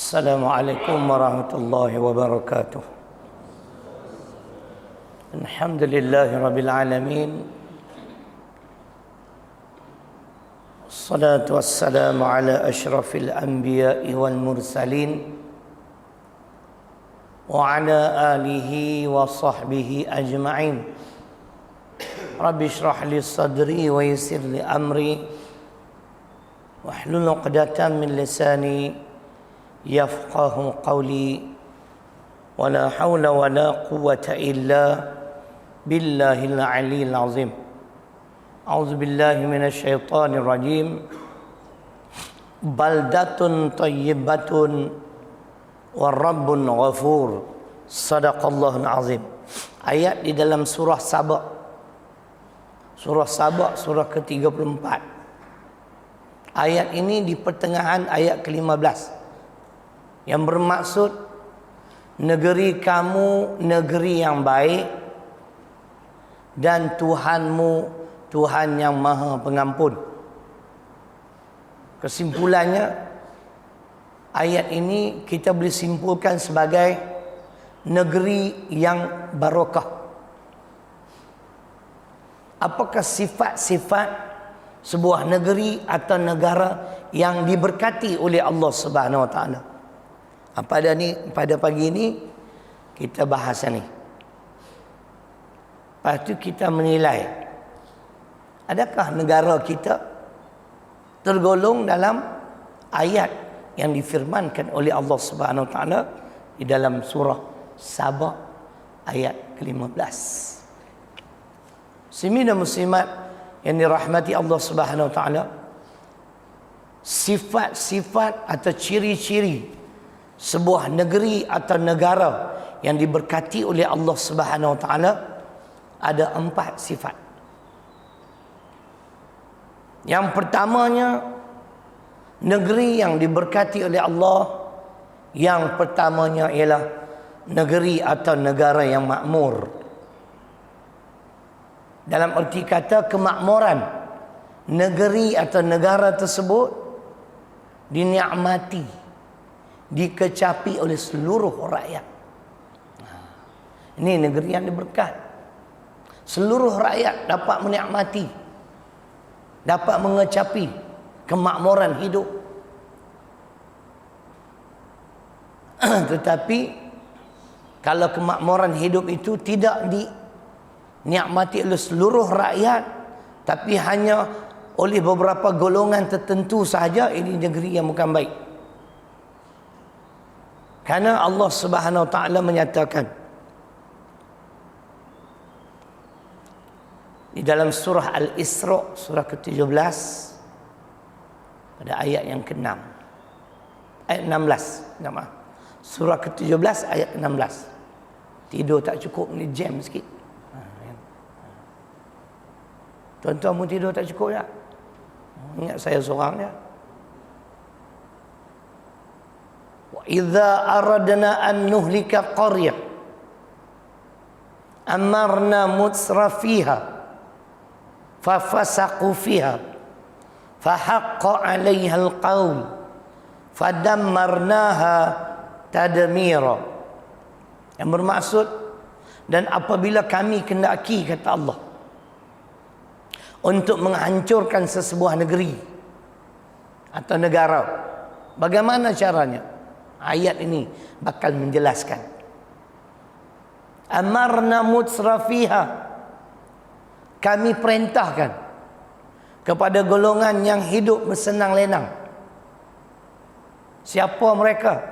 Assalamualaikum warahmatullahi wabarakatuh. Alhamdulillahi rabbil alamin. Wassalatu wassalamu ala asyrafil anbiya'i wal mursalin wa ala alihi wa sahbihi ajma'in. Rabbi shrah li sadri wa yassir li amri wahlul 'uqdatam min lisani yafqahu qawli wa la hawla wa la quwwata illa billahil aliyyil azim. A'udzu billahi minasy syaithanir rajim. Baldatun thayyibatun wa rabbun ghafur. Shadaqallahul azim. Ayat di dalam surah Saba. Surah Saba surah ke-34. Ayat ini di pertengahan ayat ke-15. Yang bermaksud negeri kamu negeri yang baik dan Tuhanmu Tuhan yang Maha Pengampun. Kesimpulannya, ayat ini kita boleh simpulkan sebagai negeri yang barakah. Apakah sifat-sifat sebuah negeri atau negara yang diberkati oleh Allah Subhanahu Wa Taala? Pada pagi ini kita bahas ni. Lepas tu kita menilai, adakah negara kita tergolong dalam ayat yang difirmankan oleh Allah Subhanahu Wa Taala di dalam surah Saba ayat ke-15. Muslimin dan muslimat yang dirahmati Allah Subhanahu Wa Taala, sifat-sifat atau ciri-ciri sebuah negeri atau negara yang diberkati oleh Allah Subhanahu Wa Taala ada 4 sifat. Yang pertamanya, negeri yang diberkati oleh Allah, yang pertamanya ialah negeri atau negara yang makmur. Dalam erti kata kemakmuran, negeri atau negara tersebut dinikmati, dikecapi oleh seluruh rakyat. Ini negeri yang diberkat. Seluruh rakyat dapat menikmati, dapat mengecapi kemakmuran hidup. Tetapi kalau kemakmuran hidup itu tidak dinikmati oleh seluruh rakyat, tapi hanya oleh beberapa golongan tertentu sahaja, ini negeri yang bukan baik. Karena Allah Subhanahu Wa Taala menyatakan di dalam surah Al-Isra surah ke-17 pada ayat yang ke-6, ayat 16, maaf. Surah ke-17 ayat ke-16. Tidur tak cukup ni, jam sikit. Tuan-tuan mu tidur tak cukup tak? Ingat saya seorang je. Idza aradna an nuhlika qaryah amarna mutsrafiha fafasaqu fiha fahaqqa 'alaiha alqaul fadammarnaha tadmira. Yang bermaksud, dan apabila kami kendaki, kata Allah, untuk menghancurkan sesebuah negeri atau negara, bagaimana caranya? Ayat ini bakal menjelaskan. Amarna mutsrafiha, kami perintahkan kepada golongan yang hidup bersenang lenang. Siapa mereka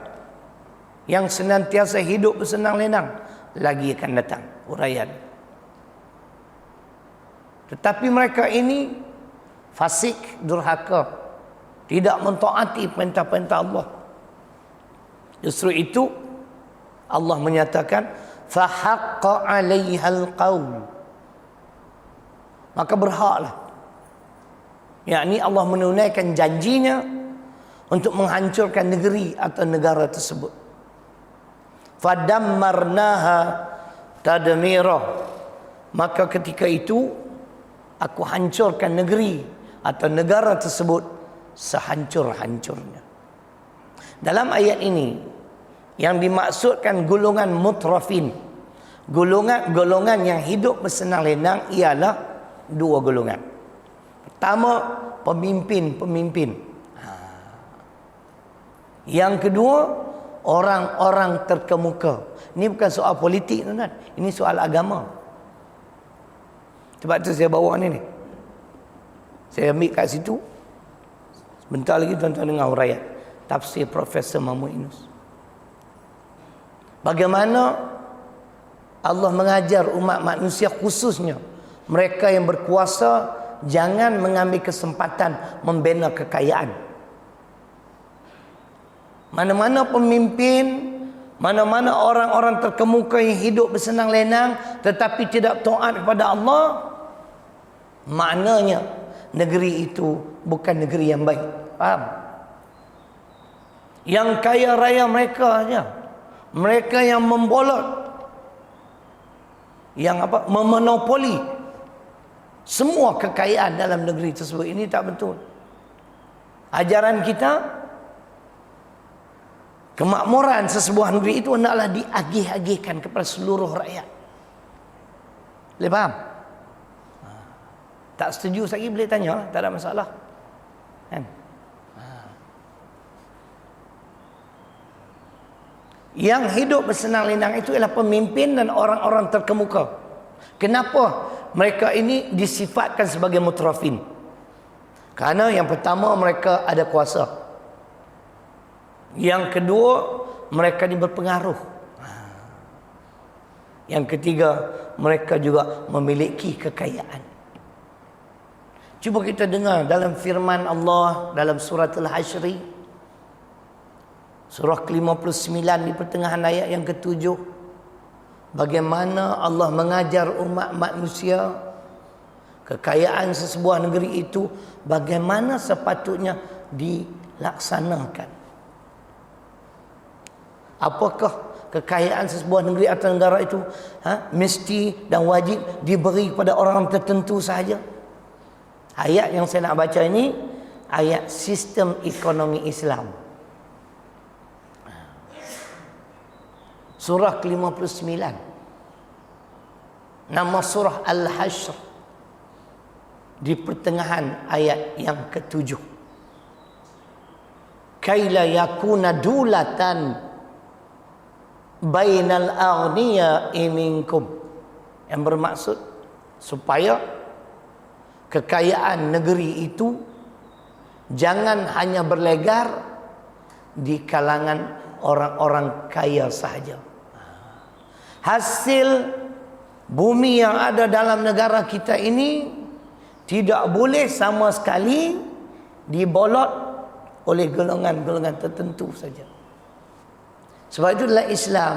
yang senantiasa hidup bersenang lenang? Lagi akan datang uraian. Tetapi mereka ini fasik, durhaka, tidak mentaati perintah-perintah Allah. Justru itu Allah menyatakan fahaqqa 'alaihal qaul, maka berhaklah, yakni Allah menunaikan janjinya untuk menghancurkan negeri atau negara tersebut. Fadammarnaha tadmira, maka ketika itu aku hancurkan negeri atau negara tersebut sehancur-hancurnya. Dalam ayat ini yang dimaksudkan golongan mutrafin, golongan yang hidup bersenang lenang ialah dua golongan. Pertama, pemimpin-pemimpin. Yang kedua, orang-orang terkemuka. Ini bukan soal politik, tuan-tuan. Ini soal agama. Sebab tu saya bawa ni. Saya ambil kat situ. Sebentar lagi tuan-tuan dengar huraian tafsir Profesor Mahmud Yunus. Bagaimana Allah mengajar umat manusia, khususnya mereka yang berkuasa, jangan mengambil kesempatan membina kekayaan. Mana-mana pemimpin, mana-mana orang-orang terkemuka yang hidup bersenang lenang tetapi tidak taat kepada Allah, maknanya negeri itu bukan negeri yang baik. Faham? Yang kaya raya mereka saja, mereka yang membolot, yang memonopoli semua kekayaan dalam negeri tersebut. Ini tak betul. Ajaran kita, kemakmuran sesebuah negeri itu hendaklah diagih-agihkan kepada seluruh rakyat. Boleh faham? Tak setuju lagi boleh tanya, tak ada masalah. Kan? Yang hidup bersenang lenang itu ialah pemimpin dan orang-orang terkemuka. Kenapa mereka ini disifatkan sebagai mutrafin? Karena yang pertama, mereka ada kuasa. Yang kedua, mereka ini berpengaruh. Yang ketiga, mereka juga memiliki kekayaan. Cuba kita dengar dalam firman Allah dalam surat Al-Hasyri, surah ke-59 di pertengahan ayat yang ke-7. Bagaimana Allah mengajar umat manusia kekayaan sesebuah negeri itu bagaimana sepatutnya dilaksanakan. Apakah kekayaan sesebuah negeri atau negara itu mesti dan wajib diberi kepada orang tertentu sahaja? Ayat yang saya nak baca ini ayat sistem ekonomi Islam. Surah ke-59. Nama surah Al-Hashr. Di pertengahan ayat yang ke-7. Kaila yakuna dulatan bainal aghniya'i minkum. Yang bermaksud supaya kekayaan negeri itu jangan hanya berlegar di kalangan orang-orang kaya sahaja. Hasil bumi yang ada dalam negara kita ini tidak boleh sama sekali dibolot oleh golongan-golongan tertentu saja. Sebab itu dalam Islam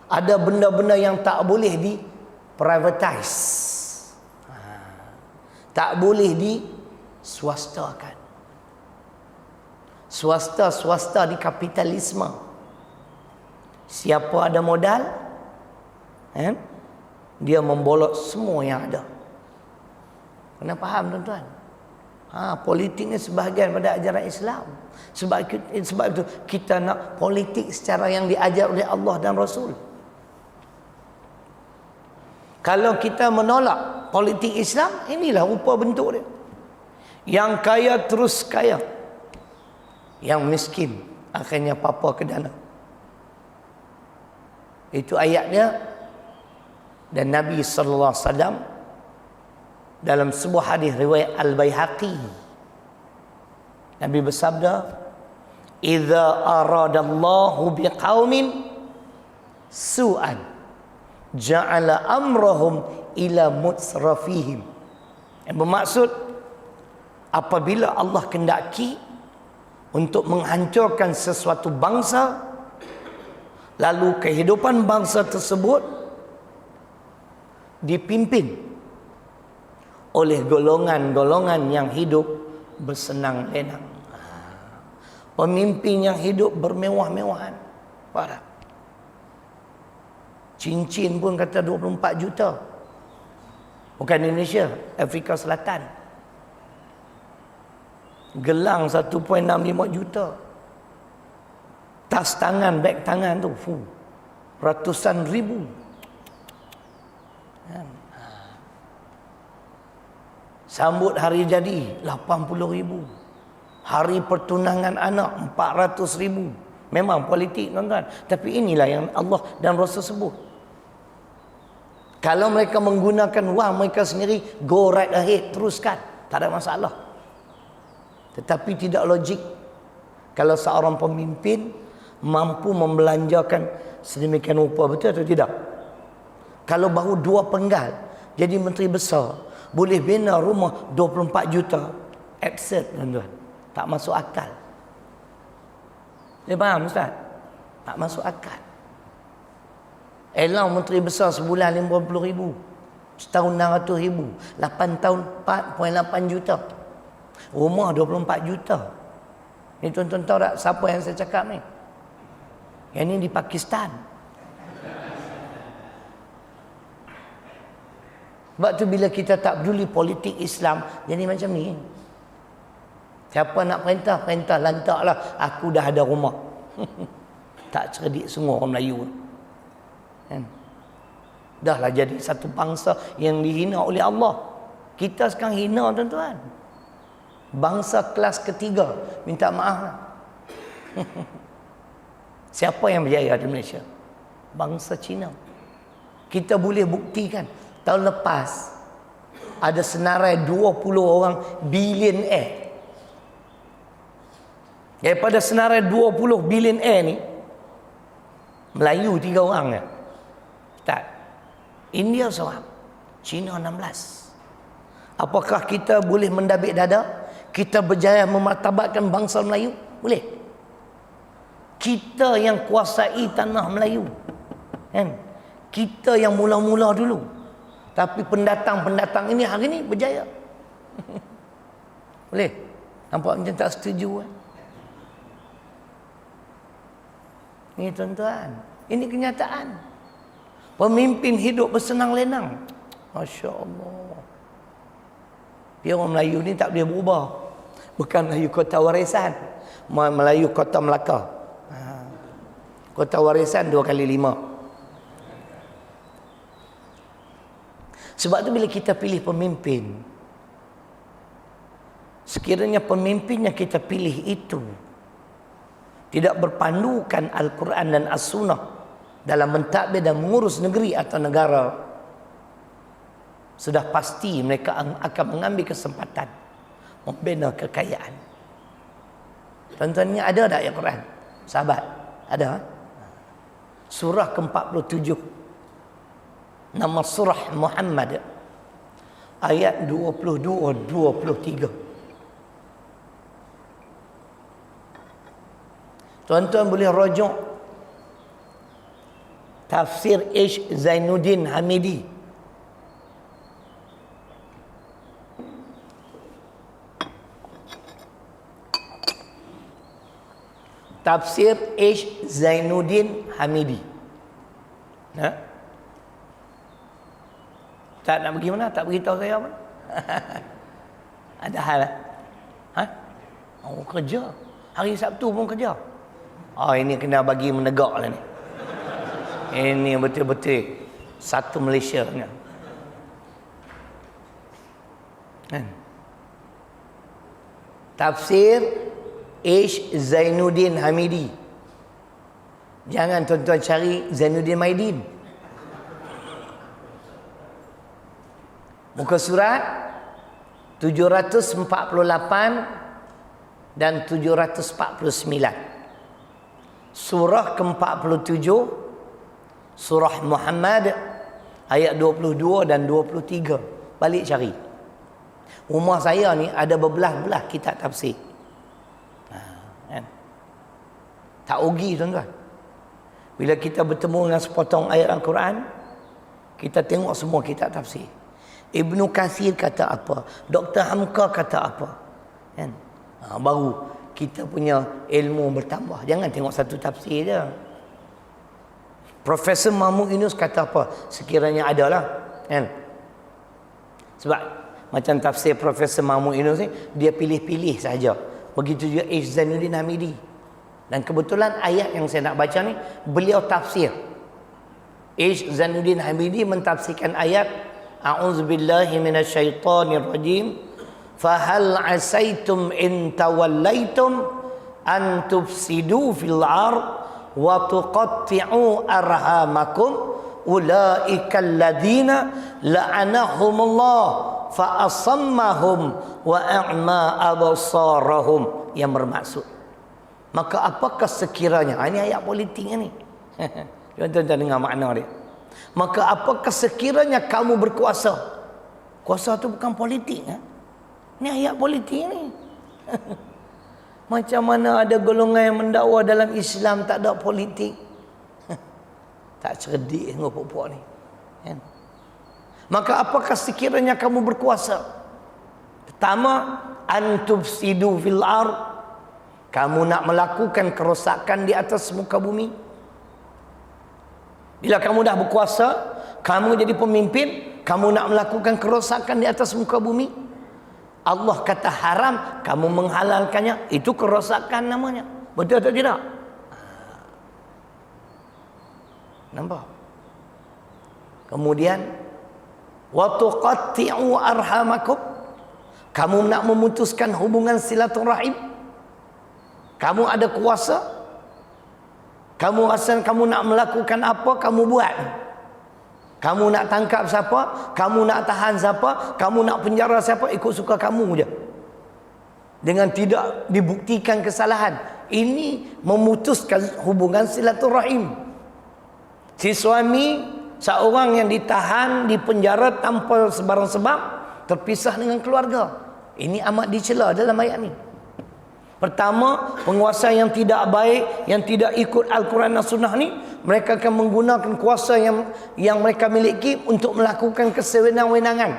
ada benda-benda yang tak boleh di-privatize, tak boleh diswastakan. Swasta di kapitalisme. Siapa ada modal, dia membolot semua yang ada. Kena faham tuan-tuan. Politik ni sebahagian pada ajaran Islam. Sebab itu kita nak politik secara yang diajar oleh Allah dan Rasul. Kalau kita menolak politik Islam, inilah rupa bentuk dia. Yang kaya terus kaya, yang miskin akhirnya papa ke dana. Itu ayatnya. Dan Nabi sallallahu alaihi wasallam dalam sebuah hadis riwayat Al-Baihaqi, Nabi bersabda, "Idza aradallahu biqaumin su'an ja'ala amrahum ila mutsrafihim." Yang bermaksud, apabila Allah kendaki untuk menghancurkan sesuatu bangsa, lalu kehidupan bangsa tersebut dipimpin oleh golongan-golongan yang hidup bersenang lenang. Pemimpin yang hidup bermewah-mewahan. Parah. Cincin pun kata 24 juta. Bukan Indonesia, Afrika Selatan. Gelang 1.65 juta. Tas tangan, beg tangan tu, ratusan ribu. Sambut hari jadi 80,000. Hari pertunangan anak 400,000. Memang politik tuan-tuan, tapi inilah yang Allah dan Rasul sebut. Kalau mereka menggunakan wang mereka sendiri, go right ahead, teruskan, tak ada masalah. Tetapi tidak logik kalau seorang pemimpin mampu membelanjakan sedemikian rupa, betul atau tidak? Kalau baru 2 penggal jadi menteri besar, boleh bina rumah 24 juta, absurd tuan-tuan, tak masuk akal. Dia faham Ustaz? Tak masuk akal. Elang menteri besar sebulan 50,000, setahun 600,000, 8 tahun 4.8 juta, rumah 24 juta. Ni tuan-tuan tahu tak siapa yang saya cakap ni? Yang ni di Pakistan. Sebab tu bila kita tak peduli politik Islam, jadi macam ni. Siapa nak perintah, perintah, lantaklah, aku dah ada rumah. Tak cerdik semua orang Melayu. Kan? Dahlah jadi satu bangsa yang dihina oleh Allah. Kita sekarang hina tuan-tuan. Bangsa kelas ketiga, minta maaf lah. Siapa yang berjaya di Malaysia? Bangsa Cina. Kita boleh buktikan tahun lepas ada senarai 20 orang bilionaire. Daripada senarai 20 bilionaire ni, Melayu 3 orang ya. Tak. India seorang, Cina 16. Apakah kita boleh mendabik dada? Kita berjaya memartabatkan bangsa Melayu? Boleh. Kita yang kuasai tanah Melayu. Kan? Kita yang mula-mula dulu. Tapi pendatang-pendatang ini hari ini berjaya. Boleh? Nampak macam tak setuju kan? Ini tuan-tuan, ini kenyataan. Pemimpin hidup bersenang lenang. Masya Allah. Dia orang Melayu ni tak boleh berubah. Bukan Melayu kota warisan, Melayu kota Melaka. Kota warisan 2 kali 5. Sebab tu bila kita pilih pemimpin, sekiranya pemimpin yang kita pilih itu tidak berpandukan Al-Quran dan As-Sunnah dalam mentadbir dan mengurus negeri atau negara, sudah pasti mereka akan mengambil kesempatan membina kekayaan. Tuan-tuan, ada tak ayat Quran? Sahabat, ada? Surah ke-47, nama surah Muhammad, ayat 22-23. Tuan-tuan boleh rujuk tafsir Ish Zainuddin Hamidi. Tafsir Ish Zainuddin Hamidi. Tak nak pergi mana? Tak beritahu saya apa? Ada hal? Oh, kerja. Hari Sabtu pun kerja. Ini kena bagi menegak lah ni. Ini betul-betul satu Malaysia ni. Kan? Tafsir Ish Zainuddin Hamidi. Jangan tuan-tuan cari Zainuddin Maidin. Muka surat 748 dan 749. Surah ke-47 Surah Muhammad ayat 22 dan 23. Balik cari. Rumah saya ni ada berbelah-belah kitab tafsir. Kan? Tak rugi tuan-tuan. Bila kita bertemu dengan sepotong ayat Al-Quran, kita tengok semua kitab tafsir. Ibnu Kathir kata apa, Dr. Hamka kata apa, kan? Baru kita punya ilmu bertambah. Jangan tengok satu tafsir je. Profesor Mahmud Yunus kata apa, sekiranya ada lah, kan? Sebab macam tafsir Profesor Mahmud Yunus ni, dia pilih-pilih saja. Begitu juga Ish Zainuddin Hamidi. Dan kebetulan ayat yang saya nak baca ni beliau tafsir. Ish Zainuddin Hamidi mentafsirkan ayat A'udzubillahi minasyaitonirrajim. Fahal asaitum in tawallaitum an tufsidu fil ard wa tuqatti'u arhamakum ulaikal ladzina la'anahumullah fa asammahum wa a'ma absarahum, yang bermaksud, maka apakah sekiranya, ini ayat politik ni. Tuan-tuan dengar makna dia. Maka apakah sekiranya kamu berkuasa. Kuasa tu bukan politik, ni ayat politik ni. Macam mana ada golongan yang mendakwa dalam Islam tak ada politik? Tak cerdik puak-puak ni. Maka apakah sekiranya kamu berkuasa? Pertama, antufsidu fil ard, kamu nak melakukan kerosakan di atas muka bumi. Bila kamu dah berkuasa, kamu jadi pemimpin, kamu nak melakukan kerosakan di atas muka bumi, Allah kata haram, kamu menghalalkannya, itu kerosakan namanya. Betul atau tidak? Nampak? Kemudian wa tuqatti'u arhamakum, kamu nak memutuskan hubungan silaturahim. Kamu ada kuasa, kamu rasa kamu nak melakukan apa, kamu buat. Kamu nak tangkap siapa, kamu nak tahan siapa, kamu nak penjara siapa, ikut suka kamu je, dengan tidak dibuktikan kesalahan. Ini memutuskan hubungan silaturahim. Si suami seorang yang ditahan di penjara tanpa sebarang sebab, terpisah dengan keluarga. Ini amat dicela dalam ayat ni. Pertama, penguasa yang tidak baik, yang tidak ikut Al-Quran dan Sunnah ni, mereka akan menggunakan kuasa yang mereka miliki untuk melakukan kesewenang-wenangan,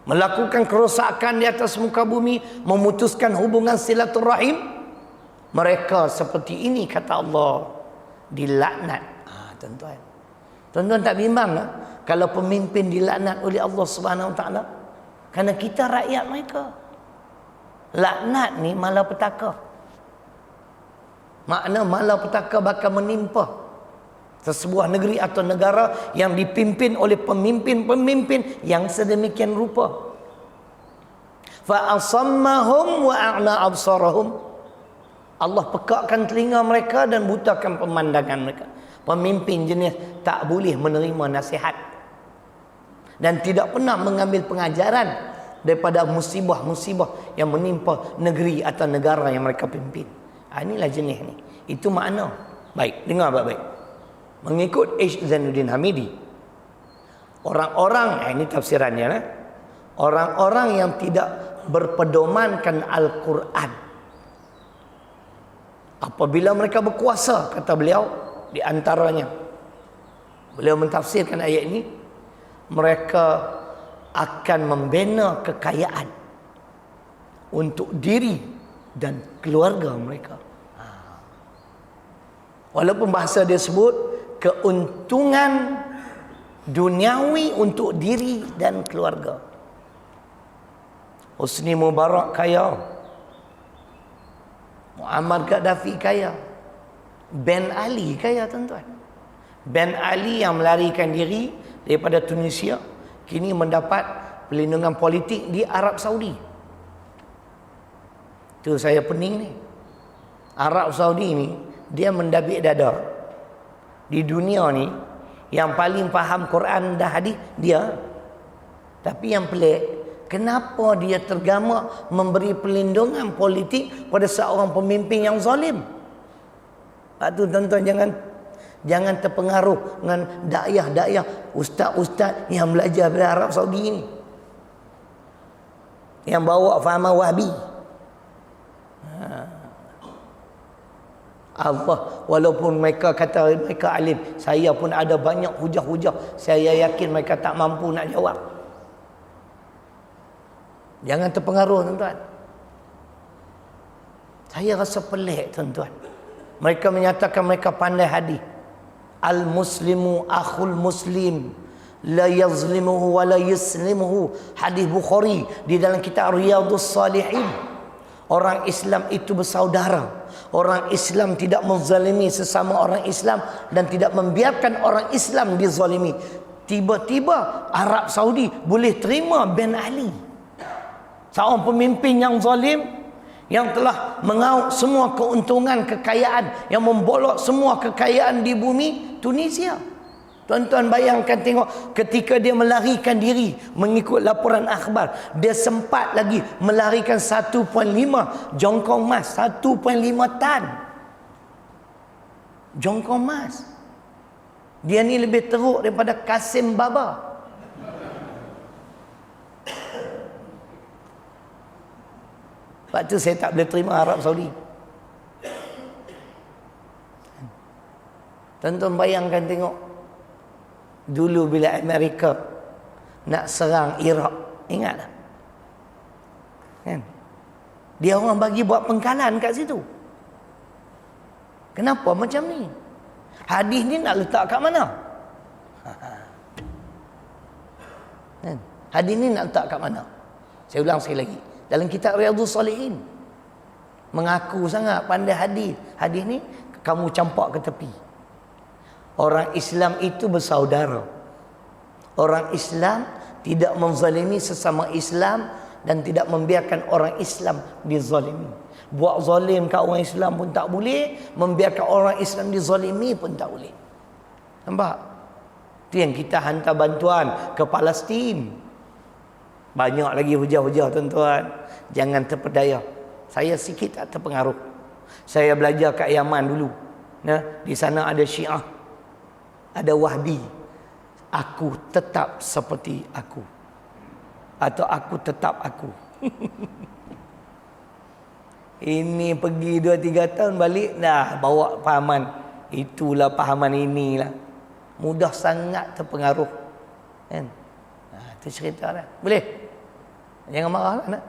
melakukan kerosakan di atas muka bumi, memutuskan hubungan silaturahim. Mereka seperti ini, kata Allah, dilaknat. Tuan-tuan, tuan-tuan tak bimbang tak kalau pemimpin dilaknat oleh Allah Subhanahu Wa Taala? Kerana kita rakyat mereka. Laknat ni malapetaka. Makna malapetaka bakal menimpa sesebuah negeri atau negara yang dipimpin oleh pemimpin-pemimpin yang sedemikian rupa. Fa asammahum wa a'na absarahum, Allah pekakkan telinga mereka dan butakan pemandangan mereka. Pemimpin jenis tak boleh menerima nasihat dan tidak pernah mengambil pengajaran daripada musibah-musibah yang menimpa negeri atau negara yang mereka pimpin. Inilah jenis ni. Itu makna. Baik, dengar baik-baik. Mengikut Ish Zainuddin Hamidi, orang-orang, ini tafsirannya, orang-orang yang tidak berpedomankan Al-Quran, apabila mereka berkuasa, kata beliau, di antaranya beliau mentafsirkan ayat ini, mereka akan membina kekayaan untuk diri dan keluarga mereka. Walaupun bahasa dia sebut keuntungan duniawi untuk diri dan keluarga. Husni Mubarak kaya, Muammar Gaddafi kaya, Ben Ali kaya, tuan-tuan. Ben Ali yang melarikan diri daripada Tunisia kini mendapat perlindungan politik di Arab Saudi. Tu saya pening ni. Arab Saudi ni, dia mendabik dada. Di dunia ni, yang paling faham Quran dan hadis dia. Tapi yang pelik, kenapa dia tergama memberi perlindungan politik pada seorang pemimpin yang zalim? Lepas tu tuan-tuan jangan terpengaruh dengan dakyah-dakyah, ustaz-ustaz yang belajar dari Arab Saudi ni, yang bawa faham Wahbi. Allah, walaupun mereka kata mereka alim, saya pun ada banyak hujah-hujah, saya yakin mereka tak mampu nak jawab. Jangan terpengaruh, tuan-tuan. Saya rasa pelik, tuan-tuan. Mereka menyatakan mereka pandai hadis. Al-muslimu akhul muslim, la yazlimuhu wa la yuslimuhu. Hadis Bukhari di dalam kitab Riyadhus Salihin. Orang Islam itu bersaudara. Orang Islam tidak menzalimi sesama orang Islam dan tidak membiarkan orang Islam dizalimi. Tiba-tiba Arab Saudi boleh terima Ben Ali, seorang pemimpin yang zalim, yang telah mengauk semua keuntungan kekayaan, yang membolok semua kekayaan di bumi Tunisia. Tuan-tuan bayangkan, tengok, ketika dia melarikan diri mengikut laporan akhbar, dia sempat lagi melarikan 1.5 jongkong emas, 1.5 tan jongkong emas. Dia ni lebih teruk daripada Kasim Baba. Sebab tu saya tak boleh terima Arab Saudi. Tuan-tuan bayangkan, tengok, dulu bila Amerika nak serang Iraq, ingat tak? Kan? Dia orang bagi buat pengkalan kat situ. Kenapa macam ni? Hadis ni nak letak kat mana? Kan? Hadis ni nak letak kat mana? Saya ulang sekali lagi. Dalam kitab Riyadhus Salihin, mengaku sangat pandai hadis. Hadis ni kamu campak ke tepi. Orang Islam itu bersaudara. Orang Islam tidak menzalimi sesama Islam dan tidak membiarkan orang Islam dizalimi. Buat zalim kat orang Islam pun tak boleh, membiarkan orang Islam dizalimi pun tak boleh. Nampak? Itu yang kita hantar bantuan ke Palestin. Banyak lagi hujah-hujah, tuan-tuan. Jangan terpedaya. Saya sikit tak terpengaruh. Saya belajar kat Yaman dulu. Nah, di sana ada Syiah, ada Wahbi. Aku tetap seperti aku, atau aku tetap aku. Ini pergi 2-3 tahun balik dah bawa pahaman. Itulah pahaman inilah. Mudah sangat terpengaruh. Kan? Itu cerita lah. Boleh? Jangan marah lah nak.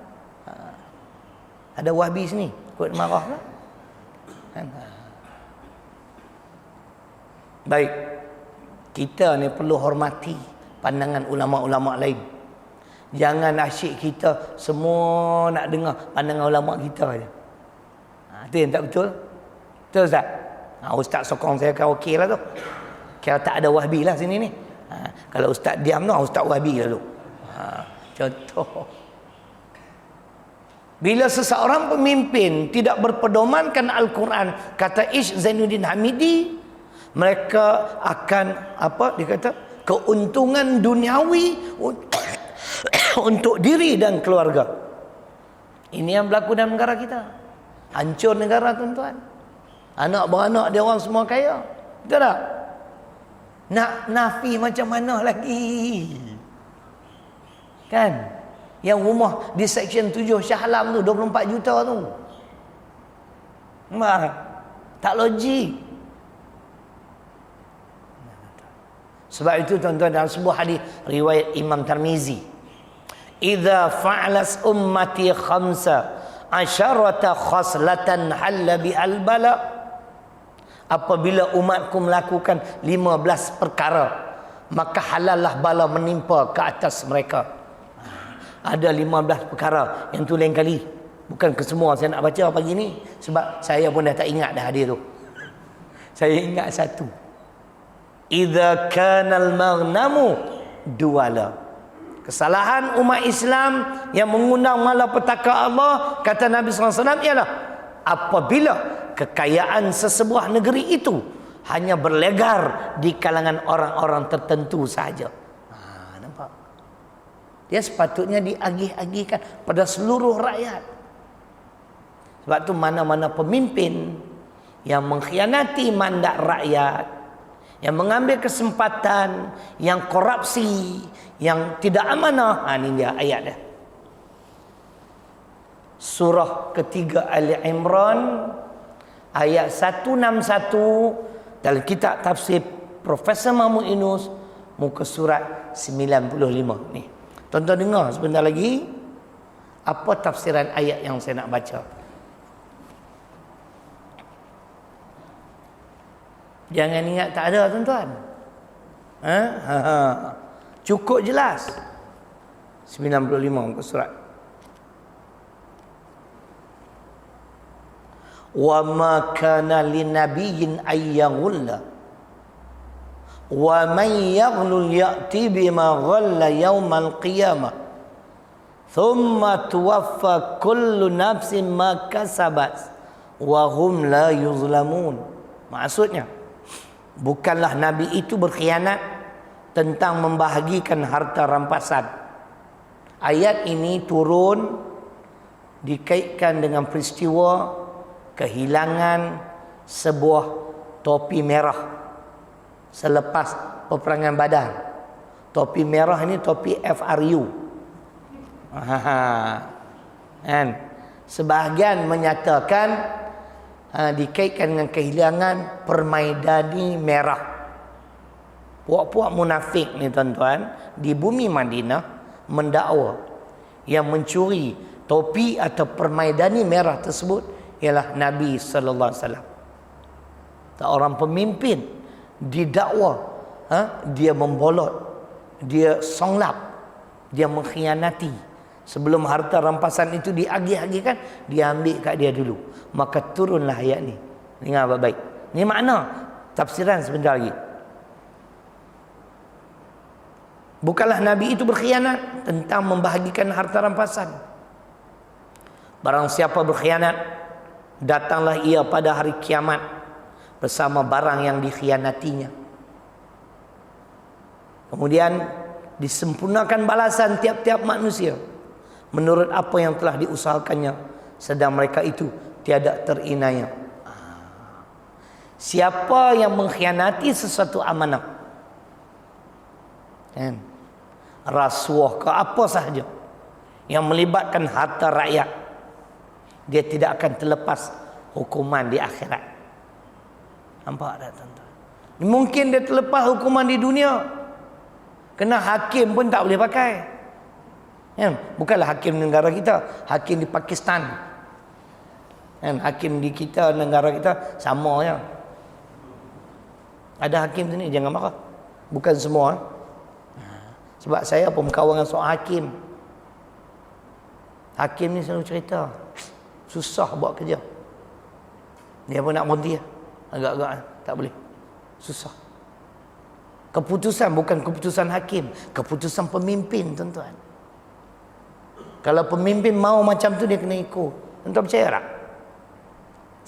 Ada Wahbi sini, ikut marah lah. Kan? Baik. Kita ni perlu hormati pandangan ulama-ulama lain. Jangan asyik kita semua nak dengar pandangan ulama kita je. Itu yang tak betul. Betul Ustaz? Ustaz sokong saya kan okey lah tu. Kira tak ada Wahbi lah sini ni. Kalau Ustaz diam tu, Ustaz Wahbi lah tu. Contoh. Bila seseorang pemimpin tidak berpedomankan Al-Quran, kata Ish Zainuddin Hamidi, mereka akan dia kata keuntungan duniawi untuk diri dan keluarga. Ini yang berlaku dalam negara kita. Hancur negara, tuan-tuan. Anak beranak dia orang semua kaya. Betul tak? Nak nafi macam mana lagi? Kan? Yang rumah di Seksyen 7 Shah Alam tu 24 juta tu. Tak logik. Sebab itu, tuan-tuan, dalam sebuah hadis riwayat Imam Tirmizi, idza fa'alas ummati khamsa asyarata khaslatan halla bi'al bala. Apabila umatku melakukan 15 perkara, maka halallah bala menimpa ke atas mereka. Ada 15 perkara, yang tu lain kali. Bukan ke semua saya nak baca pagi ni, sebab saya pun dah tak ingat dah hadis tu. Saya ingat satu. Idza kanal maghnamu duala. Kesalahan umat Islam yang mengundang malapetaka Allah, kata Nabi SAW, ialah apabila kekayaan sesebuah negeri itu hanya berlegar di kalangan orang-orang tertentu sahaja. Nampak? Dia sepatutnya diagih-agihkan pada seluruh rakyat. Sebab tu mana-mana pemimpin yang mengkhianati mandat rakyat, yang mengambil kesempatan, yang korupsi, yang tidak amanah, ini dia ayat dia. Surah ketiga Ali Imran ayat 161 dalam kitab tafsir Profesor Mahmud Yunus, muka surat 95 ni. Tuan-tuan dengar sebentar lagi apa tafsiran ayat yang saya nak baca. Jangan ingat tak ada, tuan-tuan. Cukup jelas. 95 muka surat. Wa ma kana linabiyyin ayyaghulla wa man yaghlul ya'ti bima ghalla yaumal qiyamah thumma tuwaffa kullu nafsin ma kasabat wa hum la yuzlamun. Maksudnya, bukanlah Nabi itu berkhianat tentang membahagikan harta rampasan. Ayat ini turun dikaitkan dengan peristiwa kehilangan sebuah topi merah selepas peperangan Badar. Topi merah ini topi FRU. Kan? Sebahagian menyatakan dikaitkan dengan kehilangan permaidani merah. Puak-puak munafik ni tuan-tuan di bumi Madinah mendakwa yang mencuri topi atau permaidani merah tersebut ialah Nabi sallallahu alaihi wasallam. Seorang pemimpin didakwa dia membolot, dia songlap, dia mengkhianati. Sebelum harta rampasan itu diagih-agihkan, dia ambil kat dia dulu. Maka turunlah ayat ni. Dengar baik-baik. Ni makna tafsiran sebentar lagi. Bukanlah Nabi itu berkhianat tentang membahagikan harta rampasan. Barang siapa berkhianat, datanglah ia pada hari kiamat bersama barang yang dikhianatinya. Kemudian disempurnakan balasan tiap-tiap manusia menurut apa yang telah diusahakannya, sedang mereka itu tiada terinaya. Siapa yang mengkhianati sesuatu amanah, kan, rasuah ke apa sahaja yang melibatkan harta rakyat, dia tidak akan terlepas hukuman di akhirat. Nampak tak tuan-tuan? Mungkin dia terlepas hukuman di dunia, kena hakim pun tak boleh pakai. Bukanlah hakim negara kita, hakim di Pakistan. Hakim di kita, negara kita sama je. Ada hakim sini, jangan marah. Bukan semua. Sebab saya pun berkawan dengan seorang hakim. Hakim ni selalu cerita susah buat kerja. Dia pun nak berhenti, agak-agak tak boleh. Susah. Keputusan bukan keputusan hakim, keputusan pemimpin, tuan-tuan. Kalau pemimpin mau macam tu, dia kena ikut. Tuan percaya tak?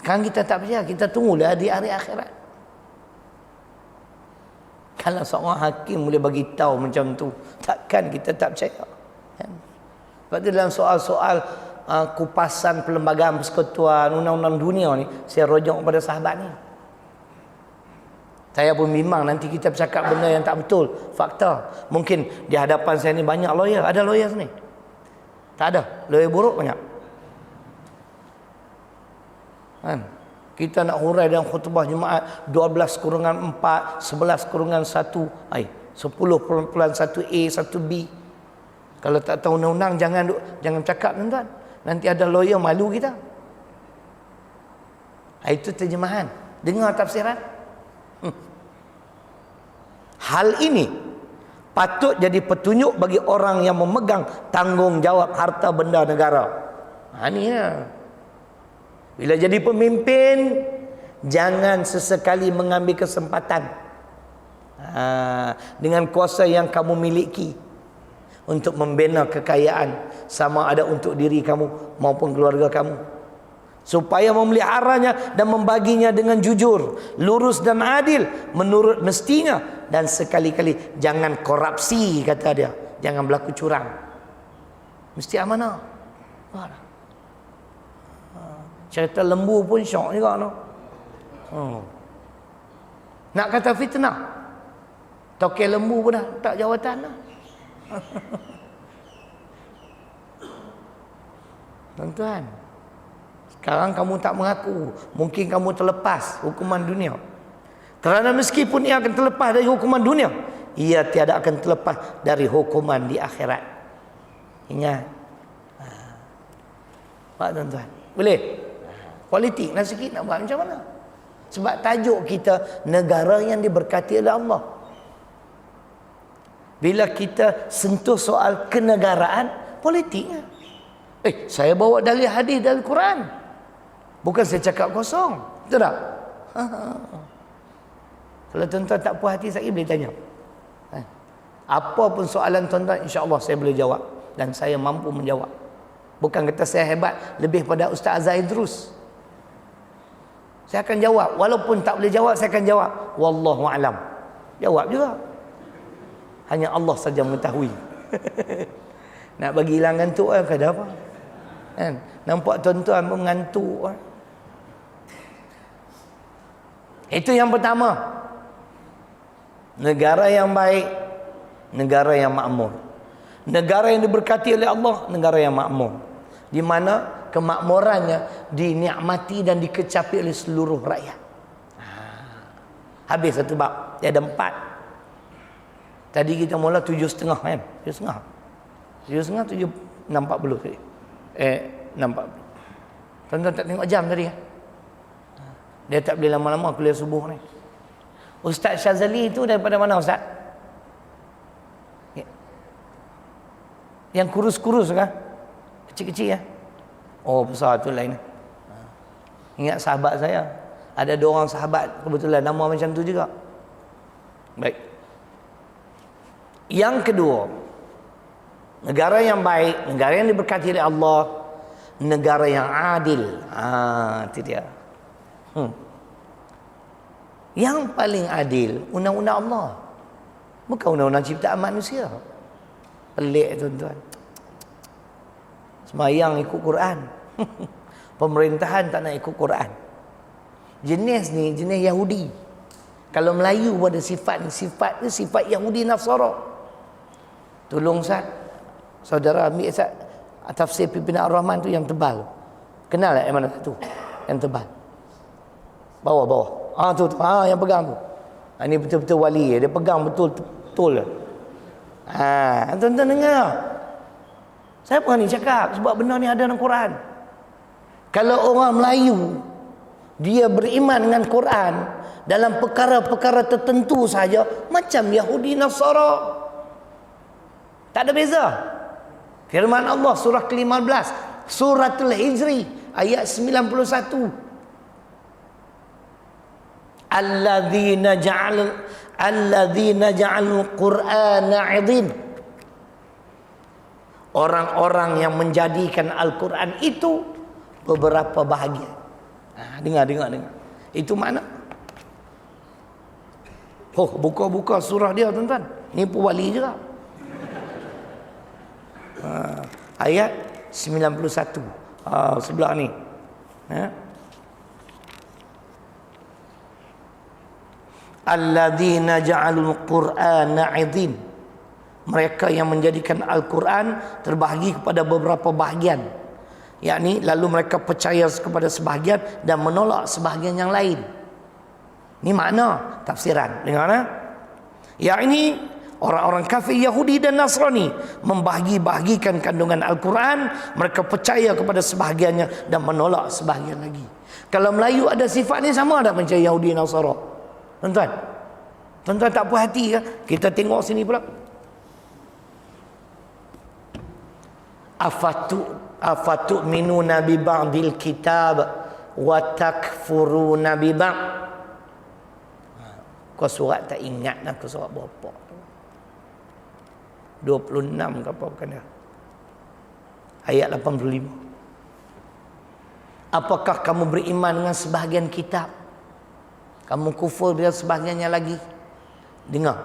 Sekarang kita tak percaya, kita tunggulah di hari akhirat. Kalau seorang hakim boleh bagi tahu macam tu, takkan kita tak percaya. Sebab tu dalam soal-soal kupasan perlembagaan persekutuan, undang-undang dunia ni, saya rujuk kepada sahabat ni. Saya pun bimbang nanti kita bercakap benda yang tak betul, fakta. Mungkin di hadapan saya ni banyak lawyer, ada lawyer sini? Tak ada, lawyer buruk banyak. Kan? Kita nak hurai dalam khutbah Jumaat 12/4, 11/1, 10.1A, 1B. Kalau tak tahu undang-undang jangan cakap, tuan-tuan. Nanti ada lawyer malu kita. Itu terjemahan. Dengar tafsiran. Hal ini patut jadi petunjuk bagi orang yang memegang tanggungjawab harta benda negara. Ini ya. Bila jadi pemimpin, jangan sesekali mengambil kesempatan dengan kuasa yang kamu miliki untuk membina kekayaan, sama ada untuk diri kamu maupun keluarga kamu, supaya memeliharanya dan membaginya dengan jujur, lurus dan adil menurut mestinya, dan sekali-kali jangan korupsi, kata dia, jangan berlaku curang, mesti amanah. Cerita lembu pun syok juga no. Nak kata fitnah, toke lembu pun dah tak jawatan dah. Tuan-tuan, sekarang kamu tak mengaku, mungkin kamu terlepas hukuman dunia. Kerana meskipun ia akan terlepas dari hukuman dunia, ia tiada akan terlepas dari hukuman di akhirat. Ingat. Pak tuan-tuan, boleh? Politik nak sikit nak buat macam mana? Sebab tajuk kita negara yang diberkati oleh Allah. Bila kita sentuh soal kenegaraan, politiknya. Saya bawa dalil hadis dari Quran. Bukan saya cakap kosong. Betul tak? Kalau tuan-tuan tak puas hati, saya boleh tanya. Apa pun soalan tuan-tuan, insya-Allah saya boleh jawab. Dan saya mampu menjawab. Bukan kata saya hebat lebih pada Ustaz Azhar Idrus. Saya akan jawab. Walaupun tak boleh jawab, saya akan jawab. Wallahu alam. Jawab juga. Hanya Allah saja mengetahui. Nak bagi hilang ngantuk kan, ada apa? Kan? Nampak tuan-tuan pun mengantuk kan? Itu yang pertama. Negara yang baik, negara yang makmur. Negara yang diberkati oleh Allah, negara yang makmur. Di mana kemakmurannya dinikmati dan dikecapi oleh seluruh rakyat. Habis satu bab. Dia ada 4. Tadi kita mula 7.5 kan? 7.5. 7.5, 6.40. 6.40. Tuan-tuan tak tengok jam tadi kan? Dia tak boleh lama-lama kuliah subuh ni. Ustaz Syazali itu daripada mana Ustaz? Yang kurus-kurus kan? Kecil-kecil ya? Oh besar tu lain. Ingat sahabat saya. Ada 2 orang sahabat kebetulan nama macam tu juga. Baik. Yang kedua, negara yang baik, negara yang diberkati oleh Allah, negara yang adil. Itu dia. Yang paling adil undang-undang Allah, bukan undang-undang ciptaan manusia. Pelik tuan-tuan. Semayang ikut Quran. Pemerintahan tak nak ikut Quran. Jenis ni jenis Yahudi. Kalau Melayu ada sifat ni sifat Yahudi Nasara. Tolong Ustaz, saudara ambil Ustaz tafsir Pimpinan Ar-Rahman tu yang tebal. Kenal tak yang mana tu? Yang tebal. Bawah. Tu. Yang pegang tu. Ini betul-betul wali. Dia pegang betul-betul. Tuan-tuan dengar. Saya pernah ni cakap sebab benda ni ada dalam Quran. Kalau orang Melayu dia beriman dengan Quran dalam perkara-perkara tertentu saja macam Yahudi Nasara. Tak ada beza. Firman Allah surah ke-15, suratul Hijri ayat 91. Alladzina ja'alul Qur'ana 'idhin. Orang-orang yang menjadikan Al-Quran itu beberapa bahagian. Dengar. Itu mana? Buka surah dia tuan-tuan. Ni pun wali juga. Ayat 91. Sebelah ni. Alladzina ja'alul Qur'ana 'idhin. Mereka yang menjadikan Al-Quran terbahagi kepada beberapa bahagian. Yakni lalu mereka percaya kepada sebahagian dan menolak sebahagian yang lain. Ini makna tafsiran. Dengar tak? Yakni orang-orang kafir Yahudi dan Nasrani membahagi-bahagikan kandungan Al-Quran. Mereka percaya kepada sebahagiannya dan menolak sebahagian lagi. Kalau Melayu ada sifat ni sama tak macam Yahudi dan Nasara? Tuan-tuan tak puas hati kan? Kita tengok sini pula. Afatu'minuna bi ba'dil kitab wa takfuruna bi ba'd. Kau surat tak ingat nak surat berapa? 26 ke apa bukan dia? Ayat 85. Apakah kamu beriman dengan sebahagian kitab? Kamu kufur dengan sebahagiannya lagi? Dengar.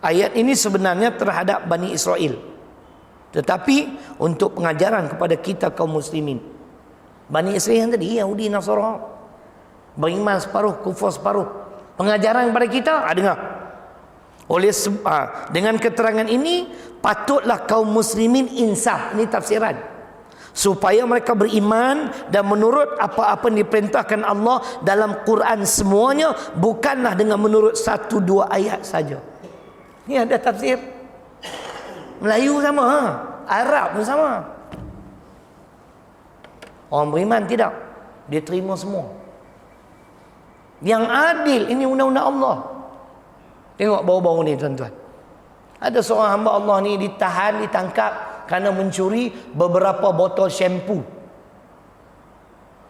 Ayat ini sebenarnya terhadap Bani Israel. Tetapi untuk pengajaran kepada kita kaum muslimin. Bani Israel yang tadi Yahudi Nasara beriman separuh, kufur separuh. Pengajaran kepada kita, dengar. Dengan keterangan ini patutlah kaum muslimin insaf. Ini tafsiran. Supaya mereka beriman dan menurut apa-apa yang diperintahkan Allah dalam Quran semuanya, bukanlah dengan menurut 1-2 ayat saja. Ini ada tafsir. Melayu sama, Arab pun sama. Orang beriman tidak, dia terima semua. Yang adil ini undang-undang Allah. Tengok baru-baru ni tuan-tuan. Ada seorang hamba Allah ni ditangkap kerana mencuri beberapa botol shampoo.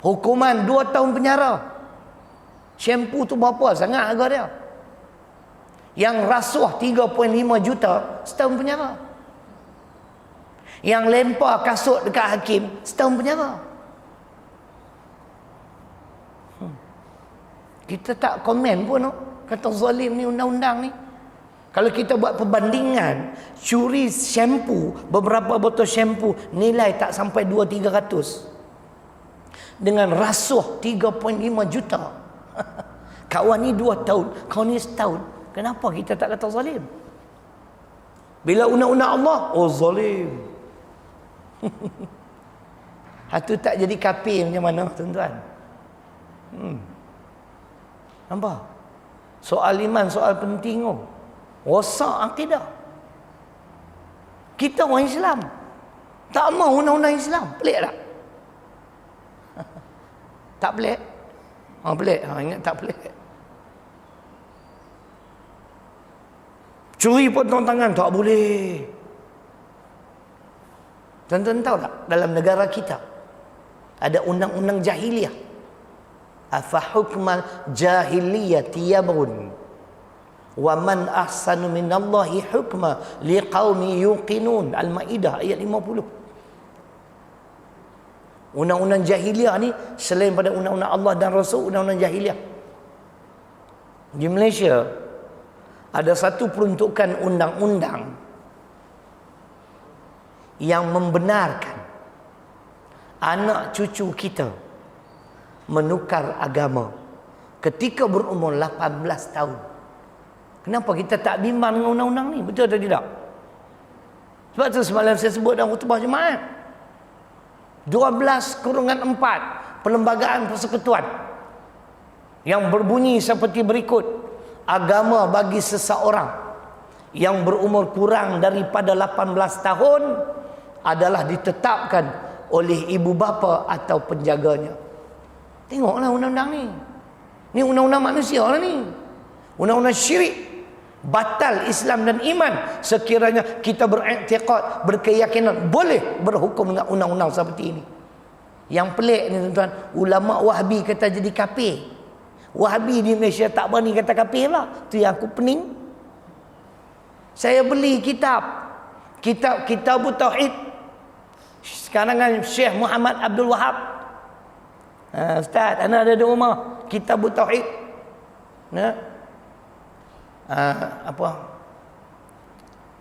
Hukuman 2 tahun penjara. Shampoo tu berapa sangat harga dia? Yang rasuah 3.5 juta, setahun penjara. Yang lempar kasut dekat hakim, setahun penjara. Kita tak komen pun, kata zalim ni undang-undang ni. Kalau kita buat perbandingan, curi shampoo, beberapa botol shampoo, nilai tak sampai 2-300. Dengan rasuah 3.5 juta. Kawan ni 2 tahun, kawan ni setahun. Kenapa kita tak kata zalim? Bila undang-undang Allah, oh zalim. Hatu tak jadi kafir macam mana, tuan-tuan? Nampak? Soal iman, soal penting. Rosak akidah. Kita orang Islam tak mau undang-undang Islam. Pelik tak? Tak pelik? Pelik. Ingat tak pelik. Curi potong tangan tak boleh. Tuan-tuan tahu tak? Dalam negara kita ada undang-undang jahiliyah. Afa hukmal jahiliyati yabghun wa man ahsanu minallahi hukma liqaumi yuqinun. Al-Maidah ayat 50. Undang-undang jahiliyah ni selain pada undang-undang Allah dan Rasul, undang-undang jahiliyah di Malaysia ada satu peruntukan undang-undang yang membenarkan anak cucu kita menukar agama ketika berumur 18 tahun. Kenapa kita tak bimbang dengan undang-undang ni? Betul atau tidak? Sebab tu semalam saya sebut dalam khutbah Jumaat. 12/4 Perlembagaan Persekutuan yang berbunyi seperti berikut. Agama bagi seseorang yang berumur kurang daripada 18 tahun adalah ditetapkan oleh ibu bapa atau penjaganya. Tengoklah undang-undang ni. Ni undang-undang manusia lah ni. Undang-undang syirik. Batal Islam dan iman sekiranya kita beriktikad, berkeyakinan boleh berhukum dengan undang-undang seperti ini. Yang pelik ni tuan-tuan, ulama Wahabi kata jadi kafir. Wahabi di Malaysia tak berani kata kafir lah. Tu yang aku pening. Saya beli kitab Tauhid sekarang Syekh Muhammad Abdul Wahab. Ustaz, anak ada di rumah kitab Tauhid.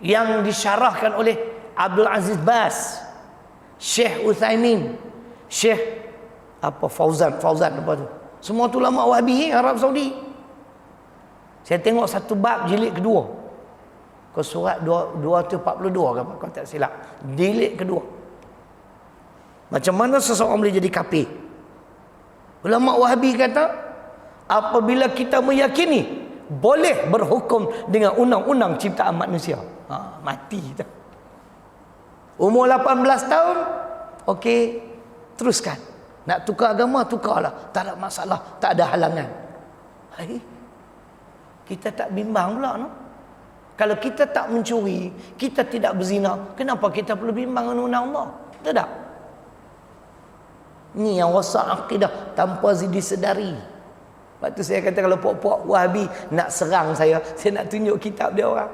Yang disyarahkan oleh Abdul Aziz Bas, Syekh Uthaymin, Syekh Fauzan apa tu. Semua tu ulama Wahabi Arab Saudi. Saya tengok satu bab jilid kedua. Kau surat 242 ke apa, kau tak silap. Jilid kedua. Macam mana seseorang boleh jadi kafir? Ulama Wahabi kata apabila kita meyakini boleh berhukum dengan undang-undang ciptaan manusia. Mati kita. Umur 18 tahun, okey, teruskan. Nak tukar agama, tukarlah. Tak ada masalah, tak ada halangan. Kita tak bimbang pula, no? Kalau kita tak mencuri, kita tidak berzina, kenapa kita perlu bimbang dengan undang Allah? Tidak. Ni yang rosak akidah tanpa disedari. Lepas tu saya kata kalau puak-puak Wahabi nak serang saya nak tunjuk kitab dia orang.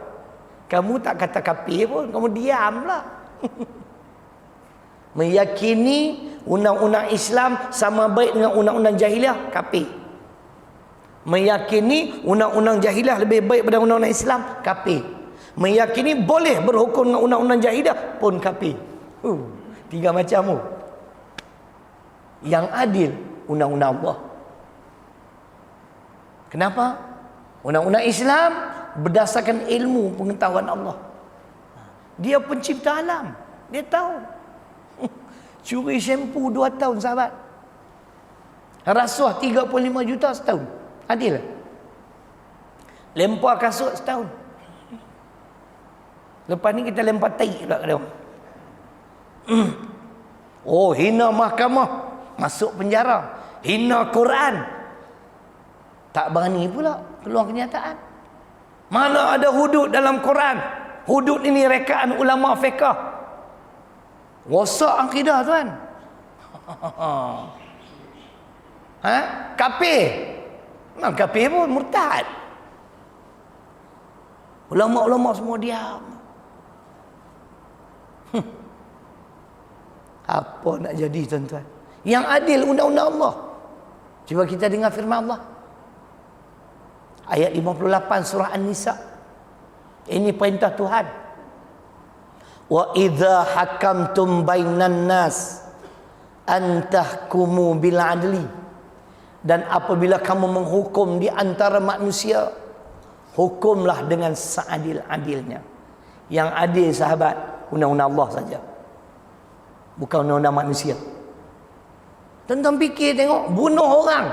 Kamu tak kata kafir pun, kamu diam lah. Meyakini undang-undang Islam sama baik dengan undang-undang jahiliah, kafir. Meyakini undang-undang jahiliah lebih baik daripada undang-undang Islam, kafir. Meyakini boleh berhukum dengan undang-undang jahiliah pun kafir. Tiga macam. Yang adil undang-undang Allah. Kenapa? Undang-undang Islam berdasarkan ilmu pengetahuan Allah. Dia pencipta alam. Dia tahu. Curi shampoo 2 tahun sahabat. Rasuah 35 juta setahun. Adil. Lempar kasut setahun. Lepas ni kita lempar tai pula ke dia. Oh, hina mahkamah, masuk penjara. Hina Quran, tak berani pula keluar kenyataan. Mana ada hudud dalam Quran? Hudud ini rekaan ulama fiqh. Rosak akidah tuan. Kafir. Kafir pun murtad. Ulama-ulama semua diam. Apa nak jadi tuan-tuan? Yang adil undang-undang Allah. Cuba kita dengar firman Allah. Ayat 58 surah An-Nisa. Ini perintah Tuhan. Wa idza hakamtum bainan nas an tahkumu bil adli. Dan apabila kamu menghukum di antara manusia, hukumlah dengan seadil-adilnya. Yang adil sahabat, undang-undang Allah saja. Bukan undang-undang manusia. Tuan-tuan fikir tengok, bunuh orang.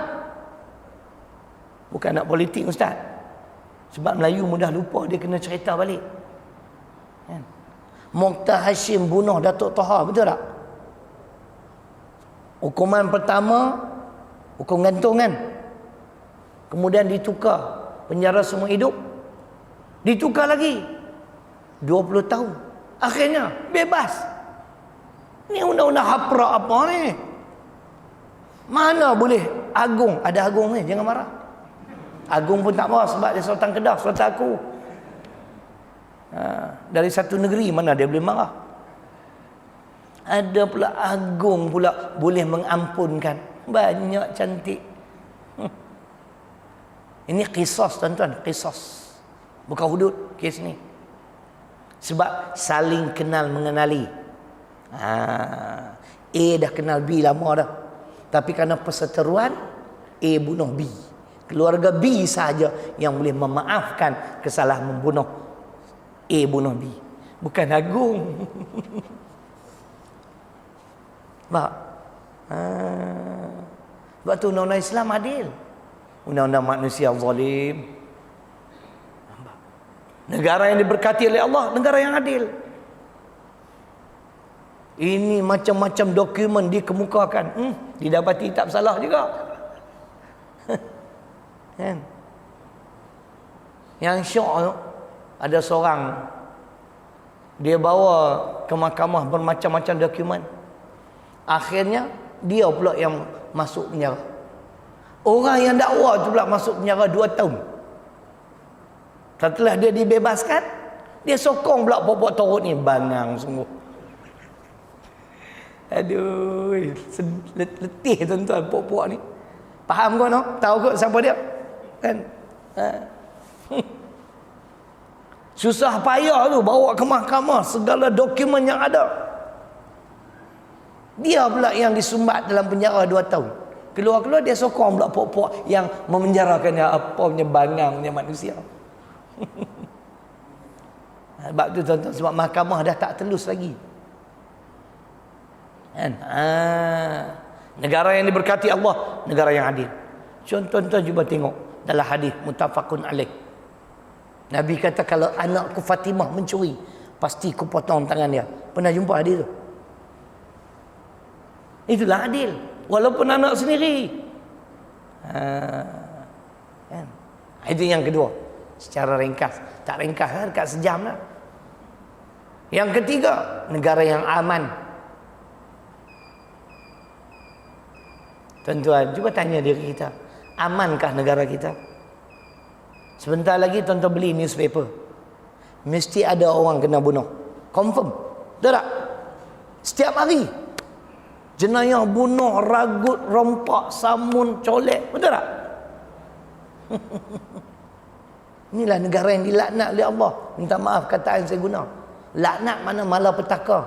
Bukan nak politik ustaz. Sebab Melayu mudah lupa, dia kena cerita balik. Kan? Mokhtar Hashim bunuh Datuk Toha, betul tak? Hukuman pertama, hukum gantung kan? Kemudian ditukar, penjara semua hidup. Ditukar lagi 20 tahun. Akhirnya bebas. Ni undang-undang haprak apa ni? Mana boleh agung? Ada agung ni, jangan marah. Agung pun tak marah sebab dia Sultan Kedah, Sultan aku. Dari satu negeri, mana dia boleh marah? Ada pula agung pula boleh mengampunkan. Banyak cantik. Ini qisas tuan-tuan, qisas. Bukan hudud kes ni. Sebab saling kenal mengenali. A dah kenal B lama dah. Tapi kerana perseteruan, A bunuh B. Keluarga B saja yang boleh memaafkan kesalahan membunuh A bunuh B. Bukan agung. Sebab sebab tu undang-undang Islam adil. Undang-undang manusia zalim. Negara yang diberkati oleh Allah, negara yang adil. Ini macam-macam dokumen dikemukakan. Didapati tak salah juga. Kan? Yang syok tu, ada seorang, dia bawa ke mahkamah bermacam-macam dokumen. Akhirnya dia pula yang masuk penjara. Orang yang dakwa tu pula masuk penjara 2 tahun. Setelah dia dibebaskan, dia sokong pula pokok torut ni. Bangang sungguh. Aduh, letih tuan-tuan pokok ni. Faham kau no? Tahu kau siapa dia? Kan? Susah payah tu bawa ke mahkamah segala dokumen yang ada. Dia pula yang disumbat dalam penjara 2 tahun. Keluar-keluar dia sokong pula pokok yang memenjarakan dia. Apa punya bangang punya manusia. Sebab tu tuan-tuan, sebab mahkamah dah tak telus lagi. Kan? Negara yang diberkati Allah, negara yang adil. Tuan-tuan cuba tengok dalam hadis muttafaqun alaih. Nabi kata kalau anakku Fatimah mencuri, pasti ku potong tangan dia. Pernah jumpa hadis tu? Itulah adil. Walaupun anak sendiri. Kan? Itu yang kedua. Secara ringkas. Tak ringkas lah, dekat sejam lah. Yang ketiga, negara yang aman. Tuan-tuan, cuba tanya diri kita. Amankah negara kita? Sebentar lagi tuan-tuan beli newspaper. Mesti ada orang kena bunuh. Confirm. Betul tak? Setiap hari. Jenayah bunuh, ragut, rompak, samun, colek. Betul tak? Inilah negara yang dilaknat oleh Allah. Minta maaf kataan saya guna. Laknat mana malapetaka.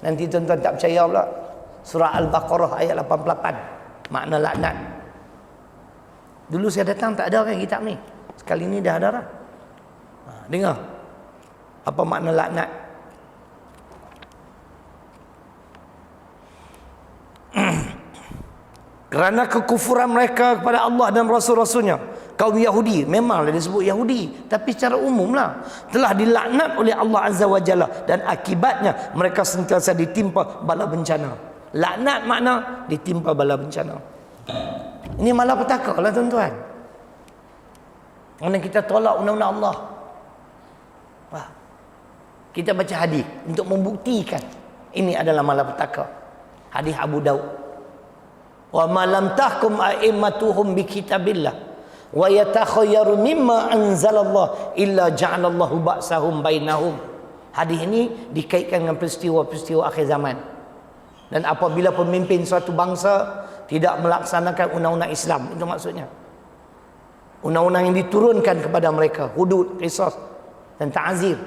Nanti tuan-tuan tak percaya pula. Surah Al-Baqarah ayat 88. Makna laknat. Dulu saya datang tak ada kan kitab ni. Sekali ni dah ada dah. Dengar. Apa makna laknat? Kerana kekufuran mereka kepada Allah dan Rasul-Rasulnya, kaum Yahudi, memanglah disebut Yahudi, tapi secara umumlah telah dilaknat oleh Allah Azza wa Jalla, dan akibatnya mereka sentiasa ditimpa bala bencana. Laknat makna ditimpa bala bencana. Ini malapetaka lah tuan-tuan. Kerana kita tolak undang-undang Allah. Kita baca hadis untuk membuktikan ini adalah malapetaka. Hadis Abu Daud. Wa ma lam tahkum a'immatuhum bi kitabillah wa yatakhayyaru mimma anzalallah illa ja'alallahu ba'sahum bainahum. Hadis ini dikaitkan dengan peristiwa-peristiwa akhir zaman. Dan apabila pemimpin suatu bangsa tidak melaksanakan undang-undang Islam, itu maksudnya undang-undang yang diturunkan kepada mereka, hudud, qisas dan ta'zir,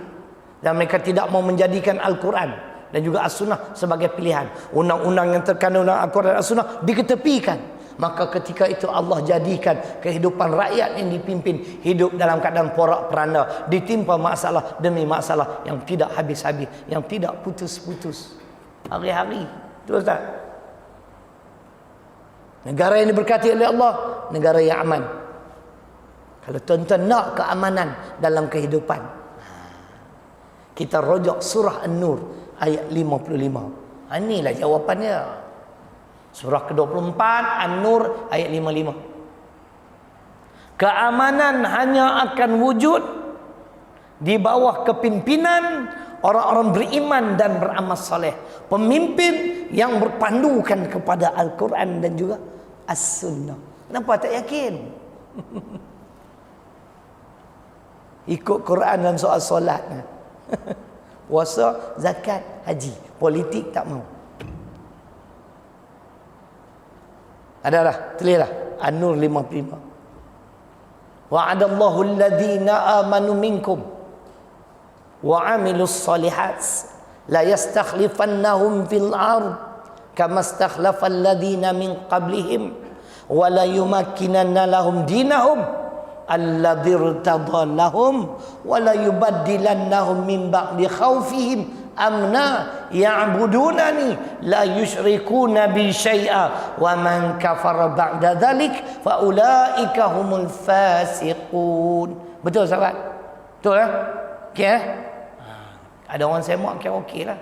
dan mereka tidak mau menjadikan Al-Quran dan juga As-Sunnah sebagai pilihan, undang-undang yang terkandung dalam Al-Quran dan As-Sunnah diketepikan, maka ketika itu Allah jadikan kehidupan rakyat yang dipimpin hidup dalam keadaan porak-poranda, ditimpa masalah demi masalah yang tidak habis-habis, yang tidak putus-putus, hari-hari. Betul tak? Negara yang diberkati oleh Allah, negara yang aman. Kalau tuan-tuan nak keamanan dalam kehidupan, kita rojak surah An-Nur ayat 55. Inilah jawapannya. Surah ke-24 An-Nur ayat 55. Keamanan hanya akan wujud di bawah kepimpinan orang-orang beriman dan beramal saleh, pemimpin yang berpandukan kepada Al-Quran dan juga As-Sunnah. Kenapa tak yakin? Ikut Quran dalam soal solat, puasa, zakat, haji, politik tak mau. Adalah, telihlah An-Nur 55. Wa'adallahu alladhina amanu minkum wa 'amilus solihat la yastakhlifannahum fil ard kama istakhlafal ladzina min qablihim wa la yumakkinanna lahum dinahum alladzi irtadha lahum wa la yubaddilannahum min ba'di khaufihim amna ya'budunani la yusyrikuna bi syai'a wa man kafara ba'da dzalik fa ulaika humul fasiqun. Betul sahabat? Betul lah? Okey eh? Ada orang semua okey lah.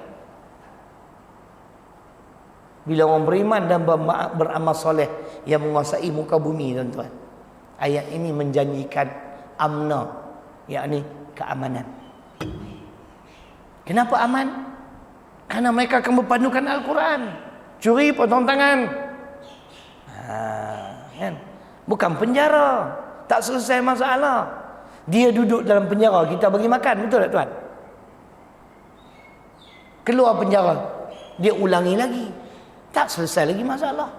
Bila orang beriman dan beramal soleh yang menguasai muka bumi, tuan-tuan, ayat ini menjanjikan amna, yakni keamanan. Kenapa aman? Karena mereka akan berpandukan Al-Quran. Curi, potong tangan. Kan? Bukan penjara. Tak selesai masalah. Dia duduk dalam penjara, kita bagi makan. Betul tak tuan? Keluar penjara, dia ulangi lagi. Tak selesai lagi masalah.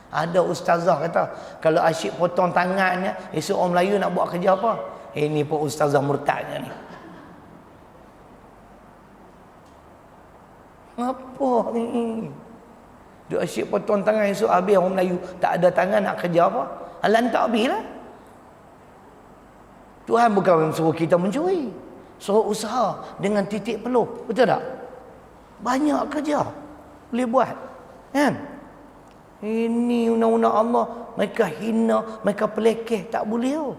Ada ustazah kata, kalau asyik potong tangannya, esok orang Melayu nak buat kerja apa? Ini pun ustazah murtadnya ni. Apa ni? Dia asyik potong tangan, esok habis orang Melayu tak ada tangan nak kerja apa? Lantak habis lah. Tuhan bukan suruh kita mencuri, suruh usaha dengan titik peluh. Betul tak? Banyak kerja boleh buat, kan? Ini undang-undang Allah, mereka hina, mereka pelekeh, tak boleh.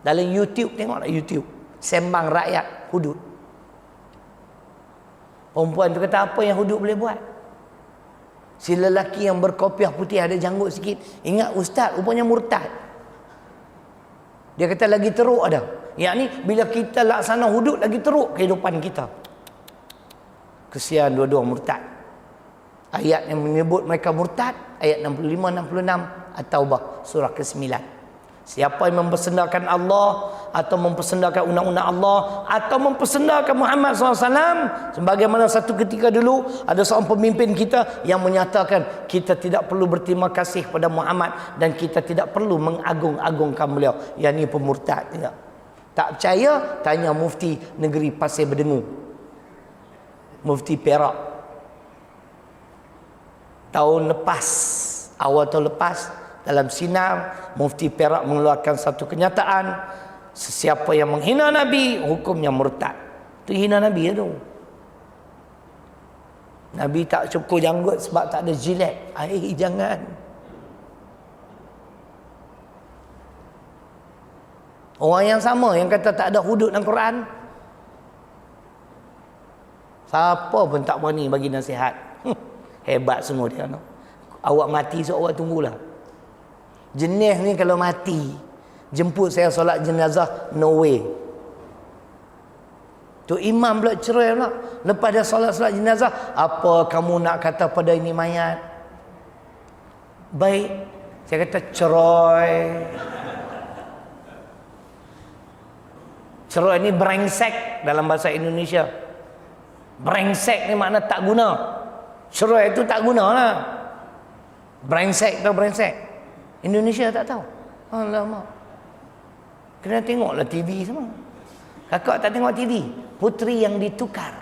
Dalam YouTube, tengoklah YouTube, sembang rakyat hudud. Perempuan tu kata, apa yang hudud boleh buat? Si lelaki yang berkopiah putih ada janggut sikit, ingat ustaz rupanya murtad. Dia kata lagi teruk ada. Yakni bila kita laksana hudud lagi teruk kehidupan kita. Kesian dua-dua murtad. Ayat yang menyebut mereka murtad, ayat 65-66 At-Taubah surah ke-9. Siapa yang mempersendakan Allah atau mempersendakan undang-undang Allah atau mempersendakan Muhammad SAW, sebagaimana satu ketika dulu ada seorang pemimpin kita yang menyatakan kita tidak perlu berterima kasih pada Muhammad dan kita tidak perlu mengagung-agungkan beliau, yang ini pemurtad. Tidak. Tak percaya, tanya mufti negeri Pasir Berdengu, Mufti Perak. Tahun lepas, awal tahun lepas, dalam sinar, Mufti Perak mengeluarkan satu kenyataan, sesiapa yang menghina Nabi, hukumnya murtad. Itu hina Nabi itu. Nabi tak cukur janggut sebab tak ada jilet. Jangan. Orang yang sama yang kata tak ada hudud dalam Quran, siapa pun tak berani bagi nasihat. Hebat semua dia. No? Awak mati so awak tunggulah. Jenis ni kalau mati, jemput saya solat jenazah, no way. Tu imam pula cerai pula. Lepas dia solat jenazah, apa kamu nak kata pada ini mayat? Baik, saya kata cerai. Cerai ni brengsek dalam bahasa Indonesia. Brengsek ni makna tak guna. Cerai itu tak guna lah. Brengsek atau brengsek. Indonesia tak tahu. Alamak. Kena tengoklah TV semua. Kakak tak tengok TV. Putri yang ditukar.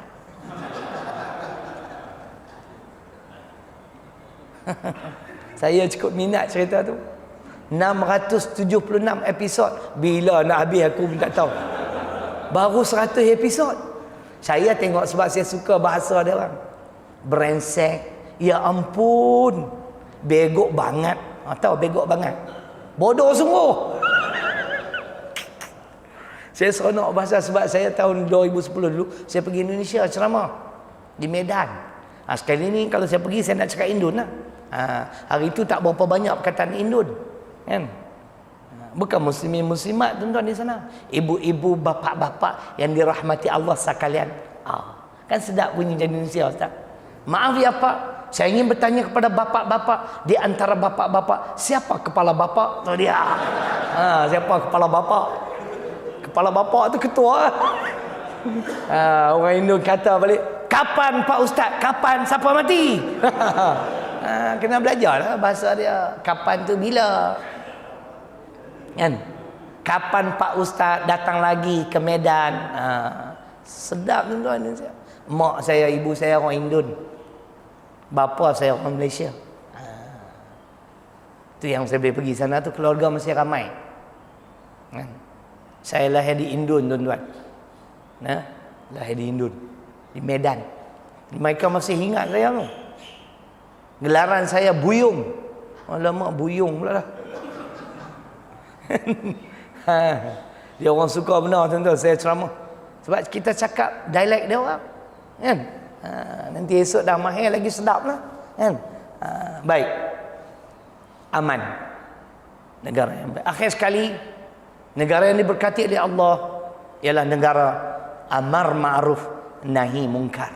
Saya cukup minat cerita tu. 676 episod. Bila nak habis aku pun tak tahu. Baru 100 episod. Saya tengok sebab saya suka bahasa dia orang. Brengsek. Ya ampun. Begok banget. Tahu begok banget. Bodoh sungguh. Saya seronok bahasa sebab saya tahun 2010 dulu saya pergi Indonesia ceramah di Medan. Sekali ni kalau saya pergi saya nak cakap Indon lah. Hari itu tak berapa banyak perkataan Indon. Kan? Bukan muslimin muslimat tuan-tuan di sana. Ibu-ibu, bapa-bapa yang dirahmati Allah sekalian. Kan sedap bunyi jadi Indonesia Ustaz. Maaf ya Pak, saya ingin bertanya kepada bapa-bapa, di antara bapa-bapa, siapa kepala bapa? Tu dia. Siapa kepala bapa? Kepala bapa tu ketua. Orang Indo kata balik, kapan Pak Ustaz? Kapan siapa mati? Kena belajar lah bahasa dia. Kapan tu bila? Kan? Kapan Pak Ustaz datang lagi ke Medan? Sedap tuan-tuan. Mak saya, ibu saya orang Indon. Bapa saya orang Malaysia. Tu yang saya boleh pergi sana tu, keluarga masih ramai. Kan? Saya lahir di Indon tuan-tuan. Lahir di Indon, di Medan. Mereka masih ingat saya tu. Gelaran saya Buyung. Alamak, Buyung pula lah. Dia orang suka benar tuan-tuan saya ceramah. Sebab kita cakap dialek dia orang. Kan? Nanti esok dah mahir lagi sedap lah. Kan? Baik. Aman. Negara yang baik. Akhir sekali, negara yang diberkati oleh Allah ialah negara amar ma'ruf nahi munkar.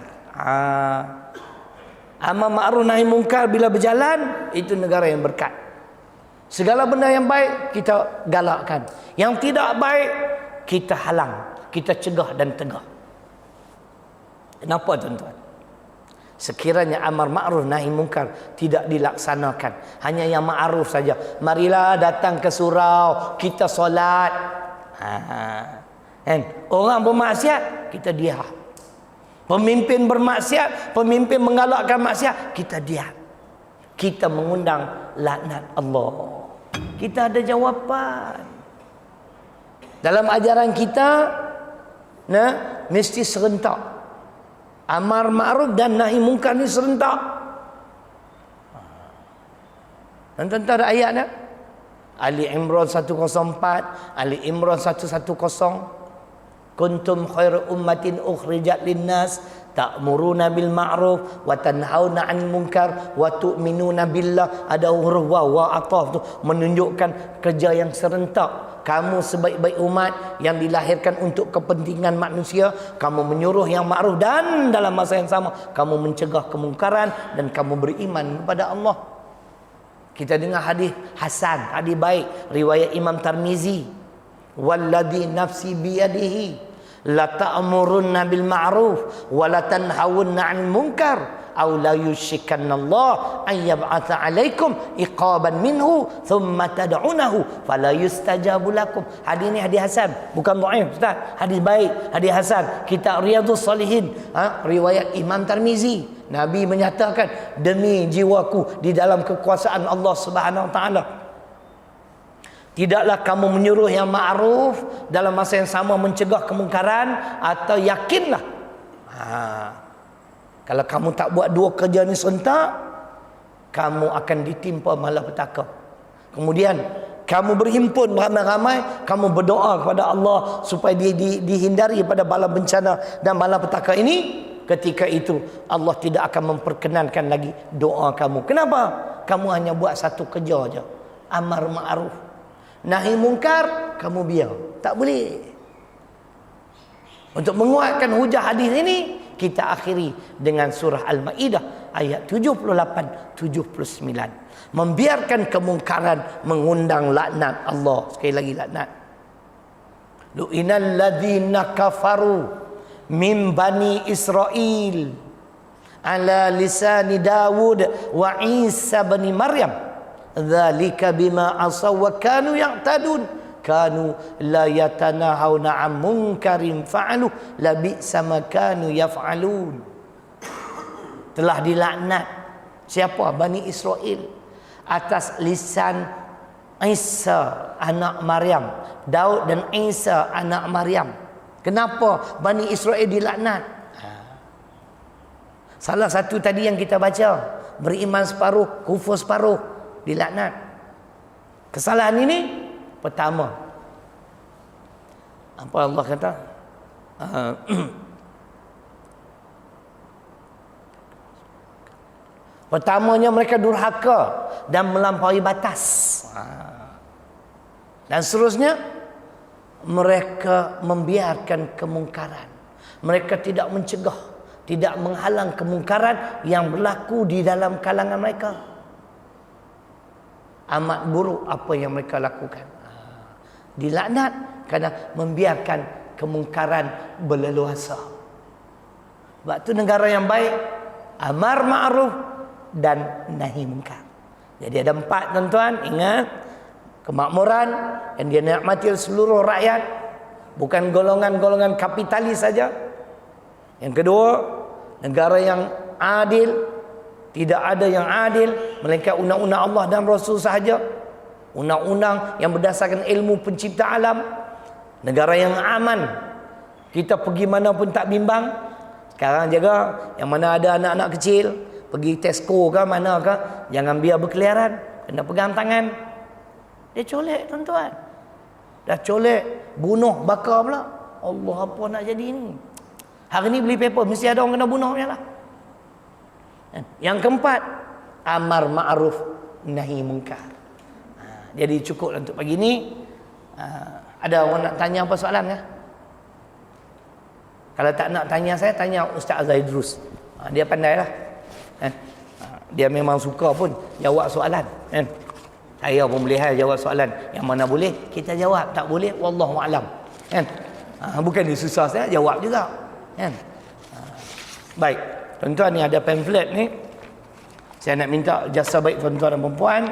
Amar ma'ruf nahi munkar bila berjalan, itu negara yang berkat. Segala benda yang baik kita galakkan. Yang tidak baik kita halang, kita cegah dan tegah. Kenapa tuan-tuan? Sekiranya amar ma'ruf nahi munkar tidak dilaksanakan, hanya yang ma'ruf saja. Marilah datang ke surau, kita solat. Kan? Orang bermaksiat, kita diam. Pemimpin bermaksiat, pemimpin menggalakkan maksiat, kita diam. Kita mengundang laknat Allah. Kita ada jawapan. Dalam ajaran kita, mesti serentak. Amar ma'ruf dan nahi munkar ni serentak. Tuan-tuan ada ayatnya? Ali Imran 104, Ali Imran 110. Kuntum khairu ummatin ukhrijat linnas ta'muruna bil ma'ruf wa tanhauna 'anil munkar wa tu'minuna billah. Ada huruf waw wa ataf tu menunjukkan kerja yang serentak. Kamu sebaik-baik umat yang dilahirkan untuk kepentingan manusia, kamu menyuruh yang ma'ruf dan dalam masa yang sama kamu mencegah kemungkaran dan kamu beriman kepada Allah. Kita dengar hadis hasan, hadis baik riwayat Imam Tirmizi. Walladhi nafsi biyadihi la ta'murunna bil ma'ruf wa la tanhawunna 'anil munkar aw la yushrikanallah an yab'atha 'alaikum iqaban minhu thumma tad'unahu fala yustajabu lakum. Hadis ni hadis hasan, bukan dhaif ustaz. Hadis baik, hadis hasan. Kitab Riyadhus Shalihin, riwayat Imam Tirmizi. Nabi menyatakan, demi jiwaku di dalam kekuasaan Allah Subhanahu wa taala, tidaklah kamu menyuruh yang ma'ruf dalam masa yang sama mencegah kemungkaran, atau yakinlah kalau kamu tak buat dua kerja ni serentak, kamu akan ditimpa malapetaka. Kemudian kamu berhimpun ramai-ramai, kamu berdoa kepada Allah supaya dihindari pada bala bencana dan malapetaka ini. Ketika itu Allah tidak akan memperkenankan lagi doa kamu. Kenapa? Kamu hanya buat satu kerja aja, amar ma'ruf nahi munkar, kamu biar. Tak boleh. Untuk menguatkan hujah hadis ini, kita akhiri dengan surah Al-Maidah ayat 78-79. Membiarkan kemungkaran mengundang laknat Allah. Sekali lagi laknat. Lu'inal ladzina kafaru min bani Israel ala lisani Dawud wa Isa bin Maryam. Dzalika bima asaw wa kanu ya'tadun. Kanu la yatanahawna 'an munkarin fa'alu labi'sa ma kanu yaf'alun. Telah dilaknat siapa? Bani Israel atas lisan Isa anak Maryam, Daud dan Isa anak Maryam. Kenapa Bani Israel dilaknat? Salah satu tadi yang kita baca, beriman separuh, kufur separuh, dilaknat. Kesalahan ini pertama, apa Allah kata? Pertamanya mereka durhaka dan melampaui batas. Dan seterusnya mereka membiarkan kemungkaran. Mereka tidak mencegah, tidak menghalang kemungkaran yang berlaku di dalam kalangan mereka. Amat buruk apa yang mereka lakukan. Dilaknat kerana membiarkan kemungkaran berleluasa. Sebab itu negara yang baik, amar ma'ruf dan nahi munkar. Jadi ada 4 tuan-tuan, ingat, kemakmuran yang dinikmati oleh seluruh rakyat, bukan golongan-golongan kapitalis saja. Yang kedua, negara yang adil, tidak ada yang adil melainkan undang-undang Allah dan Rasul sahaja. Undang-undang yang berdasarkan ilmu pencipta alam. Negara yang aman, kita pergi mana pun tak bimbang. Sekarang jaga yang mana ada anak-anak kecil, pergi Tesco ke mana ke, jangan biar berkeliaran, kena pegang tangan. Dia colek tuan-tuan. Dah colek, bunuh, bakar pula. Allah, apa nak jadi ni? Hari ni beli paper, mesti ada orang kena bunuh punya lah. Yang keempat, amar ma'ruf nahi munkar. Jadi cukup untuk pagi ni. Ada orang nak tanya apa soalan ke? Kalau tak nak tanya saya, tanya Ustaz Zaidrus. Dia pandai lah. Dia memang suka pun jawab soalan. Saya pun boleh jawab soalan. Yang mana boleh, kita jawab. Tak boleh, wallahu a'lam. Bukan dia susah saya, jawab juga. Baik, tuan-tuan ni ada pamphlet ni. Saya nak minta jasa baik tuan-tuan dan perempuan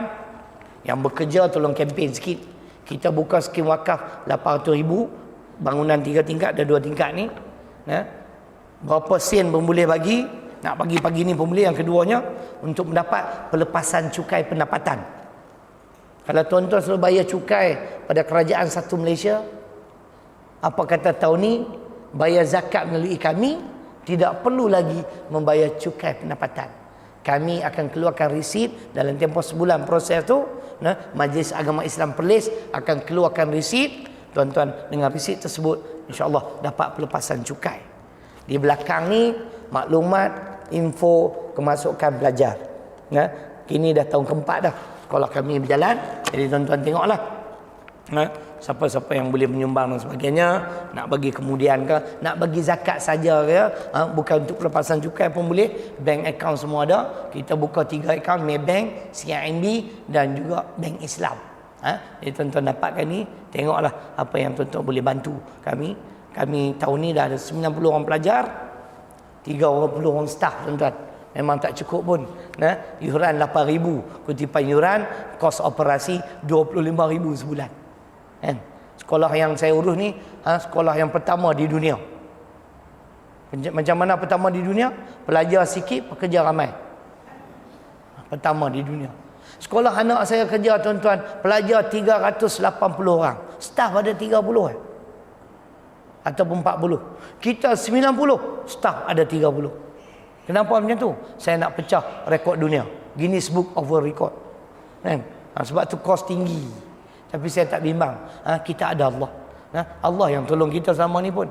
yang bekerja, tolong kempen sikit. Kita buka skim wakaf 800,000, bangunan 3 tingkat, ada 2 tingkat ni. Berapa sen pun boleh bagi. Nak bagi pagi ni pun boleh. Yang keduanya, untuk mendapat pelepasan cukai pendapatan. Kalau tuan-tuan selalu bayar cukai pada kerajaan satu Malaysia, apa kata tahun ni, bayar zakat melalui kami, tidak perlu lagi membayar cukai pendapatan. Kami akan keluarkan resit dalam tempoh sebulan proses tu. Majlis Agama Islam Perlis akan keluarkan resit. Tuan-tuan dengan resit tersebut, insya-Allah dapat pelepasan cukai. Di belakang ni maklumat, info kemasukan belajar. Kini dah tahun keempat dah sekolah kami berjalan. Jadi tuan-tuan tengoklah. Siapa-siapa yang boleh menyumbang dan sebagainya, nak bagi kemudian ke, nak bagi zakat saja ke, bukan untuk pelepasan cukai pun boleh. Bank account semua ada. Kita buka 3 account, Maybank, CIMB dan juga Bank Islam. Jadi tuan-tuan dapatkan ni, tengoklah apa yang tuan-tuan boleh bantu kami. Kami tahun ni dah ada 90 orang pelajar, 30 orang staff tuan-tuan. Memang tak cukup pun. Yuran 8,000, kutipan yuran, kos operasi 25,000 sebulan. Sekolah yang saya urus ni, sekolah yang pertama di dunia. Macam mana pertama di dunia? Pelajar sikit, pekerja ramai. Pertama di dunia. Sekolah anak saya kerja tuan-tuan, pelajar 380 orang. Staf ada 30 ataupun 40. Kita 90, staf ada 30. Kenapa macam tu? Saya nak pecah rekod dunia, Guinness Book of World Record. Sebab tu kos tinggi. Tapi saya tak bimbang. Kita ada Allah. Allah yang tolong kita selama ni pun.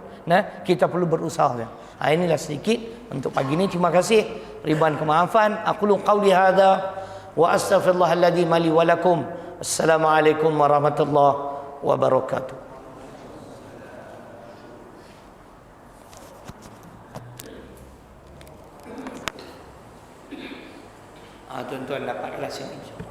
Kita perlu berusaha. Inilah sedikit untuk pagi ni. Terima kasih. Ribuan kemaafan. Aqulu qawli hadha wa astaghfirullahaladzim li wa lakum. Assalamualaikum warahmatullahi wabarakatuh. Tuan-tuan dapat kelas ini.